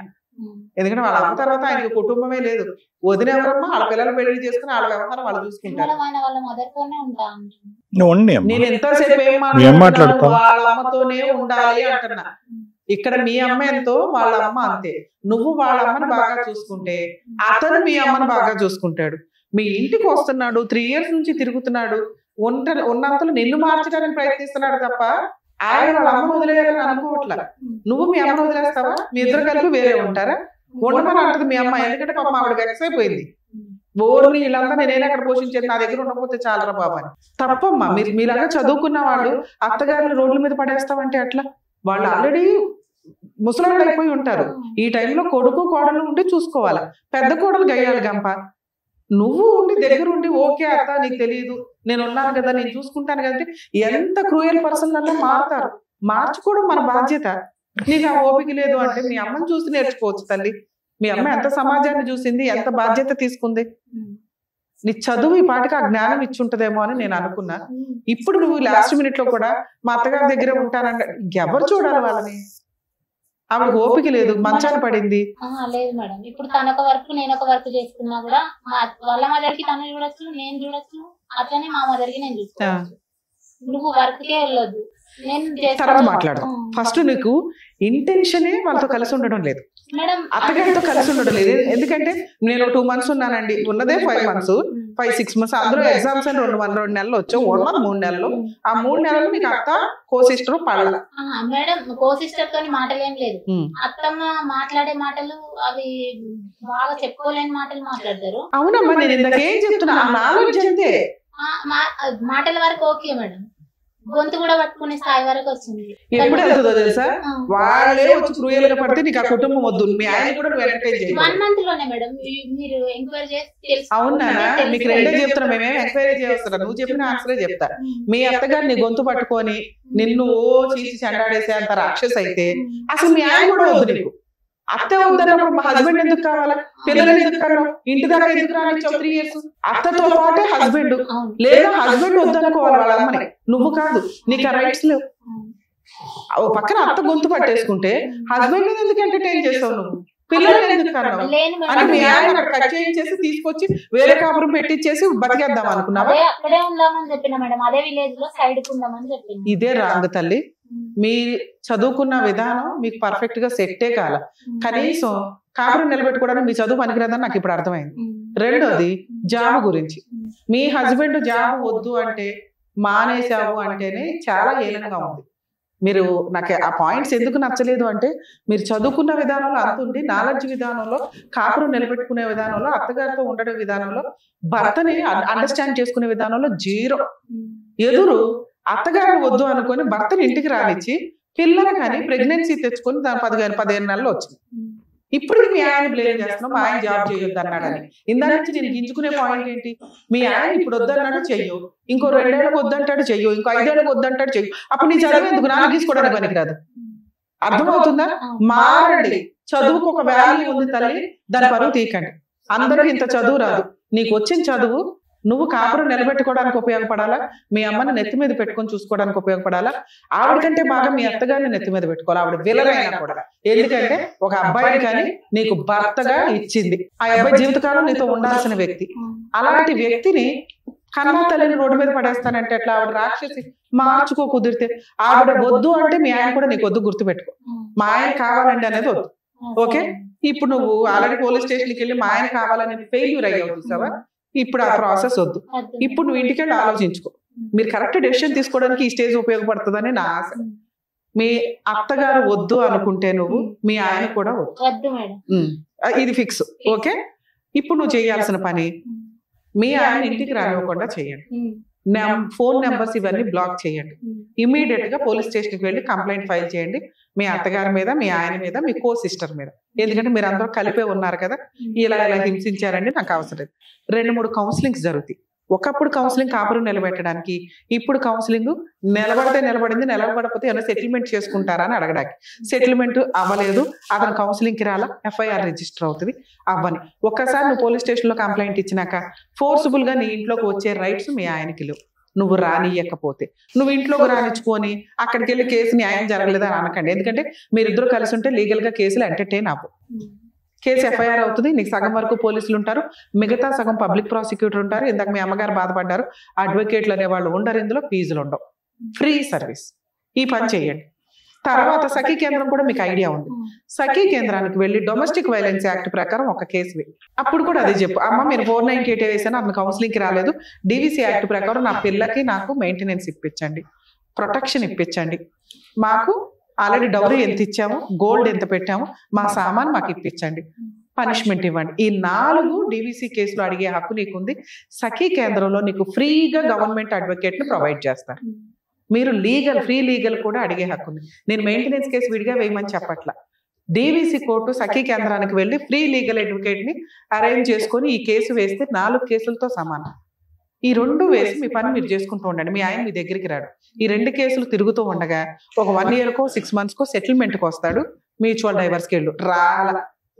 ఎందుకంటే వాళ్ళ అమ్మ తర్వాత ఆయనకి కుటుంబమే లేదు. వదిన ఎవరమ్మా? వాళ్ళ పిల్లలు పెళ్లి చేసుకుని వాళ్ళ వ్యవహారం వాళ్ళు చూసుకుంటారు. నేను ఎంతసేపు ఏం మాట్లాడుతున్నా? వాళ్ళ అమ్మతోనే ఉండాలి అంటున్నా. ఇక్కడ మీ అమ్మ ఎంతో వాళ్ళ అమ్మ అంతే. నువ్వు వాళ్ళ అమ్మని బాగా చూసుకుంటే అతను మీ అమ్మని బాగా చూసుకుంటాడు. మీ ఇంటికి వస్తున్నాడు, 3 years నుంచి తిరుగుతున్నాడు, ఉన్నంతలో నిన్ను మార్చడానికి ప్రయత్నిస్తున్నాడు తప్ప ఆయన వాళ్ళ అమ్మను వదిలేయాలని అనుకోవట్లా. నువ్వు మీ అమ్మను వదిలేస్తావా? మీ ఇద్దరు కలిపి వేరే ఉంటారా? ఉండమని అంటది మీ అమ్మ. ఎందుకంటే పాప ఆవిడ వెక్స్ అయిపోయింది. బోర్ని వీళ్ళంతా నేనే అక్కడ పోషించేది, నా దగ్గర ఉండకపోతే చాలరా బాబా అని. తప్పమ్మా. మీలాగా చదువుకున్న వాళ్ళు అత్తగారిని రోడ్ల మీద పడేస్తామంటే అట్లా. వాళ్ళు ఆల్రెడీ ముసలాళ్ళు అయిపోయి ఉంటారు. ఈ టైంలో కొడుకు కోడలు ఉండి చూసుకోవాలి. పెద్ద కోడలు గయ్యాలి గంప. నువ్వు ఉండి దగ్గర ఉండి ఓకే అత్త నీకు తెలియదు, నేను ఉన్నాను కదా, నేను చూసుకుంటాను కదా. ఎంత క్రూయల్ పర్సన్ అలా మారుతారు. మార్చుకోవడం మన బాధ్యత. నీకు ఆ ఓపిక లేదు అంటే మీ అమ్మని చూసి నేర్చుకోవచ్చు తల్లి. మీ అమ్మ ఎంత సమాజాన్ని చూసింది, ఎంత బాధ్యత తీసుకుంది. నీ చదువు ఈ పాటికి ఆ జ్ఞానం ఇచ్చుంటదేమో అని నేను అనుకున్నా. ఇప్పుడు నువ్వు లాస్ట్ మినిట్ లో కూడా మా అత్తగారి దగ్గర ఉంటానంటే ఎవరు చూడాలి వాళ్ళని? ఆవిడ ఓపిక లేదు, మంచాన పడింది. లేదు మేడం, ఇప్పుడు తనొక వర్క్ నేను ఒక వర్క్ చేసుకున్నా కూడా వాళ్ళ మదర్కి తను చూడొచ్చు, నేను చూడొచ్చు, అట్లనే మా మదర్కి నేను చూసుకోవచ్చు. నువ్వు వర్క్ కే వెళ్ళొద్దు, నేను తర్వాత మాట్లాడదాం. ఫస్ట్ నీకు ఇంటెన్షనే వాళ్ళతో కలిసి ఉండడం లేదు, అత్తగారితో కలిసి ఉండడం లేదు. ఎందుకంటే నేను 2 months ఉన్నానండి, ఉన్నదే 5 months 5-6 months. అందులో ఎగ్జామ్స్ అని 2 నెలలు వచ్చావు, ఉన్నది 3 నెలలు. ఆ 3 నెలలు నీకు అత్త కో సిస్టర్ పడల. మేడం కో సిస్టర్ తోని మాటలేం లేదు. అత్తమ్మ మాట్లాడే మాటలు అవి బాగా చెప్పుకోలేని మాటలు మాట్లాడతారు. అవునమ్మా, నేను ఇందాకేం చెప్తున్నా, ఆ నాలెడ్జ్ అంతే. మాటల వరకు ఓకే మేడం, గొంతు కూడా పట్టుకునే స్థాయి వరకు వచ్చింది. ఎప్పుడు వెళ్తుందో తెలుసా? వాళ్ళే వచ్చి క్రూయల్ గా పడితే నీకు ఆ కుటుంబం వద్దు. మీ ఆయన కూడా నువ్వు ఎంటర్టైన్ చేయాలి. 1 month లోనే మేడం మీరు ఎంక్వైరీ చేసి. అవునా? మీకు రెండే చెప్తున్నా, మేమేం ఎంక్వైరీ చేస్తున్నా, నువ్వు చెప్పిన ఆన్సరే చెప్తా. మీ అత్తగారు నీ గొంతు పట్టుకొని నిన్ను చీచి చెండాడేసే అంత రాక్షస్ అయితే అసలు మీ ఆయన కూడా వద్దు నీకు. అత్త వద్దన్నప్పుడు మా హస్బెండ్ ఎందుకు కావాలా? పిల్లలు ఎందుకు కన్నావు? ఇంటి దాకా ఎందుకు రానిచ్చావు 3 years? అత్తతో పాటే హస్బెండ్, లేదా హస్బెండ్ వద్దనుకోవాలి వాళ్ళ అమ్మని, నువ్వు కాదు. నీకు ఆ రైట్స్ లేవు. ఓ పక్కన అత్త గొంతు పట్టేసుకుంటే హస్బెండ్ ఎందుకు ఎంటర్టైన్ చేస్తావు నువ్వు? పిల్లలు ఎందుకు కన్నావు అని మీ ఆయన కట్ చేయించేసి తీసుకొచ్చి వేరే కాపురం పెట్టించేసి బతికేద్దాం అనుకున్నావా? అక్కడే ఉందామని చెప్పిన మేడం, అదే విలేజ్ లో సైడ్ కు ఉందామని చెప్పిన. ఇదే రాంగ్ తల్లి. మీ చదువుకున్న విధానం మీకు పర్ఫెక్ట్ గా సెట్టే కాల. కనీసం కాపురం నిలబెట్టుకోవడానికి మీ చదువు పనికిరాదని నాకు ఇప్పుడు అర్థమైంది. రెండోది జాబ్ గురించి. మీ హస్బెండ్ జాబ్ వద్దు అంటే మానేసావు అంటేనే చాలా హీనంగా ఉంది. మీరు నాకు ఆ పాయింట్స్ ఎందుకు నచ్చలేదు అంటే, మీరు చదువుకున్న విధానంలో అంతుంది, నాలెడ్జ్ విధానంలో, కాపురం నిలబెట్టుకునే విధానంలో, అత్తగారితో ఉండడం విధానంలో, భర్తని అండర్స్టాండ్ చేసుకునే విధానంలో 0. ఎదురు అత్తగారిని వద్దు అనుకొని భర్తని ఇంటికి రానిచ్చి పిల్లలు కానీ ప్రెగ్నెన్సీ తెచ్చుకొని దాని 15 నెలలు వచ్చింది. ఇప్పుడు మీ ఆయన బ్లేమ్ చేస్తున్నావు, మా ఆయన జాబ్ చేయొద్దు అన్నాడని. ఇందా నుంచి నేను గింజుకునే పాయింట్ ఏంటి? మీ ఆయన ఇప్పుడు వద్దన్నాడు చెయ్యు, ఇంకో 2 ఏళ్ళకి వద్దంటాడు చెయ్యు, ఇంకో 5 ఏళ్ళకి వద్దంటాడు చెయ్యు. అప్పుడు నీ చదువు ఎందుకు? నాన్న గీసుకోవడానికి పనికిరాదు. అర్థమవుతుందా? మారండి. చదువుకు ఒక వాల్యూ ఉంది తల్లి, దాని పరువు తీయకండి. అందరికి ఇంత చదువు రాదు. నీకు వచ్చిన చదువు నువ్వు కాపురం నిలబెట్టుకోవడానికి ఉపయోగపడాలా, మీ అమ్మని నెత్తి మీద పెట్టుకొని చూసుకోవడానికి ఉపయోగపడాలా, ఆవిడకంటే బాగా మీ అత్తగారిని నెత్తి మీద పెట్టుకోవాలి. ఆవిడ విలరైనా కూడా. ఎందుకంటే ఒక అబ్బాయిని కానీ నీకు భర్తగా ఇచ్చింది. ఆ అబ్బాయి జీవితకాలం నీతో ఉండాల్సిన వ్యక్తి. అలాంటి వ్యక్తిని కన్నా తల్లిని రోడ్డు మీద పడేస్తానంటే ఎట్లా? ఆవిడ రాక్షసి. మార్చుకో కుదిరితే. ఆవిడ వద్దు అంటే మీ ఆయన కూడా నీకు వద్దు, గుర్తుపెట్టుకో. మా ఆయన కావాలండి అనేది వద్దు. ఓకే? ఇప్పుడు నువ్వు ఆల్రెడీ పోలీస్ స్టేషన్కి వెళ్ళి మా ఆయన కావాలని ఫెయిల్యూర్ అయ్యావు చూసావా? ఇప్పుడు ఆ ప్రాసెస్ వద్దు. ఇప్పుడు నువ్వు ఇంటికి వెళ్ళి ఆలోచించుకో. మీరు కరెక్ట్ డెసిషన్ తీసుకోవడానికి ఈ స్టేజ్ ఉపయోగపడుతుందని నా ఆశ. మీ అత్తగారు వద్దు అనుకుంటే నువ్వు, మీ ఆయన కూడా వద్దు. ఇది ఫిక్స్. ఓకే? ఇప్పుడు నువ్వు చేయాల్సిన పని, మీ ఆయన ఇంటికి రానివ్వకుండా చేయండి. ఫోన్ నెంబర్స్ ఇవన్నీ బ్లాక్ చేయండి. ఇమీడియట్ గా పోలీస్ స్టేషన్కి వెళ్ళి కంప్లైంట్ ఫైల్ చేయండి. మీ అత్తగారి మీద, మీ ఆయన మీద, మీ కో సిస్టర్ మీద. ఎందుకంటే మీరు అందరూ కలిపే ఉన్నారు కదా, ఇలా హింసించారండి, నాకు అవసరం. 2-3 కౌన్సిలింగ్స్ జరుగుతాయి. ఒకప్పుడు కౌన్సిలింగ్ కాపురం నిలబెట్టడానికి, ఇప్పుడు కౌన్సిలింగ్ నిలబడితే నిలబడింది, నిలబడకపోతే ఏమైనా సెటిల్మెంట్ చేసుకుంటారా అని అడగడానికి. సెటిల్మెంట్ అవ్వలేదు, అతను కౌన్సిలింగ్కి రాలా, FIR రిజిస్టర్ అవుతుంది. అవ్వని ఒక్కసారి నువ్వు పోలీస్ స్టేషన్ లో కంప్లైంట్ ఇచ్చినాక ఫోర్సిబుల్ గా నీ ఇంట్లోకి వచ్చే రైట్స్ మీ ఆయనకి లేవు. నువ్వు రానియకపోతే, నువ్వు ఇంట్లోకి రానిచ్చుకొని అక్కడికి వెళ్ళి కేసు న్యాయం జరగలేదని అనకండి. ఎందుకంటే మీరిద్దరు కలిసి ఉంటే లీగల్ గా కేసులు ఎంటర్టైన్ అవ్వు. కేసు FIR అవుతుంది. నీకు సగం వరకు పోలీసులు ఉంటారు, మిగతా సగం పబ్లిక్ ప్రాసిక్యూటర్ ఉంటారు. ఇందాక మీ అమ్మగారు బాధపడ్డారు, అడ్వకేట్లు అనే వాళ్ళు ఉండరు, ఇందులో ఫీజులు ఉండవు, ఫ్రీ సర్వీస్. ఈ పని చేయండి. తర్వాత సఖీ కేంద్రం కూడా మీకు ఐడియా ఉంది. సఖీ కేంద్రానికి వెళ్ళి డొమెస్టిక్ వైలెన్స్ యాక్ట్ ప్రకారం ఒక కేసు అప్పుడు కూడా అదే చెప్పు, అమ్మ మీరు 498 వేసాను, అతను కౌన్సిలింగ్కి రాలేదు, డివిసి యాక్ట్ ప్రకారం నా పిల్లకి నాకు మెయింటెనెన్స్ ఇప్పించండి, ప్రొటెక్షన్ ఇప్పించండి, మాకు ఆల్రెడీ డౌరీ ఎంత ఇచ్చాము, గోల్డ్ ఎంత పెట్టాము, మా సామాన్ మాకు ఇప్పించండి, పనిష్మెంట్ ఇవ్వండి. ఈ 4 డివిసి కేసులు అడిగే హక్కు నీకుంది. సఖీ కేంద్రంలో నీకు ఫ్రీగా గవర్నమెంట్ అడ్వకేట్ ని ప్రొవైడ్ చేస్తారు. మీరు ఫ్రీ లీగల్ కూడా అడిగే హక్కు ఉంది. నేను మెయింటెనెన్స్ కేసు విడిగా వేయమని చెప్పట్లా. డివిసి కోర్టు సఖీ కేంద్రానికి వెళ్ళి ఫ్రీ లీగల్ అడ్వకేట్ ని అరేంజ్ చేసుకొని ఈ కేసు వేస్తే 4 కేసులతో సమానం. ఈ 2 వేసి మీ పని మీరు చేసుకుంటూ ఉండండి. మీ ఆయన మీ దగ్గరికి రాడు. ఈ 2 కేసులు తిరుగుతూ ఉండగా ఒక 1 yearకో 6 monthsకో సెటిల్మెంట్కి వస్తాడు. మ్యూచువల్ డైవర్స్కి వెళ్ళు రాల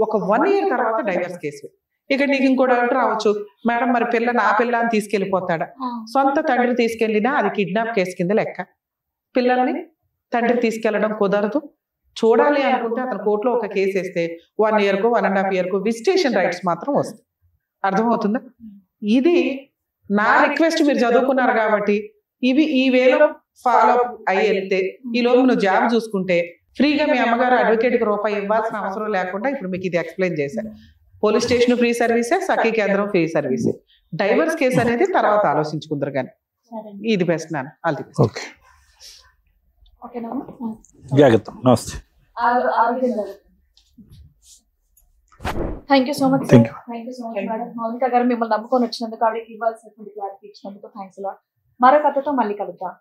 ఒక 1 year తర్వాత డైవర్స్ కేసు. ఇక నీకు ఇంకో డౌట్ రావచ్చు, మేడం మరి నా పిల్లని తీసుకెళ్ళిపోతాడా? సొంత తండ్రి తీసుకెళ్ళినా అది కిడ్నాప్ కేసు కింద లెక్క. పిల్లల్ని తండ్రి తీసుకెళ్లడం కుదరదు. చూడాలి అనుకుంటే అతను కోర్టులో ఒక కేసు వేస్తే 1 yearకో 1.5 yearకో విజిటేషన్ రైట్స్ మాత్రం వస్తాయి. అర్థమవుతుందా? ఇది నా రిక్వెస్ట్. మీరు చదువుకున్నారు కాబట్టి ఇవి ఈ వేలో ఫాలో అయ్యి వెళ్తే ఈలోపు నువ్వు జాబ్ చూసుకుంటే ఫ్రీగా మీ అమ్మగారు అడ్వకేట్కి రూపాయి ఇవ్వాల్సిన అవసరం లేకుండా ఇప్పుడు మీకు ఇది ఎక్స్ప్లెయిన్ చేశారు. పోలీస్ స్టేషన్ ఫ్రీ సర్వీసే, సఖీ కేంద్రం ఫ్రీ సర్వీసే. డైవర్స్ కేసు అనేది తర్వాత ఆలోచించుకుందరు కానీ ఇది బెస్ట్ నాన్న. అది thank you so much madam. Mounika గారు మిమ్మల్ని నమ్ముకొని వచ్చినందుకు, ఆవిడకి ఇవ్వాల్సినటువంటి క్లారిటీ ఇచ్చినందుకు థ్యాంక్స్ లాట్. మరో కథతో మళ్ళీ కలుద్దాం.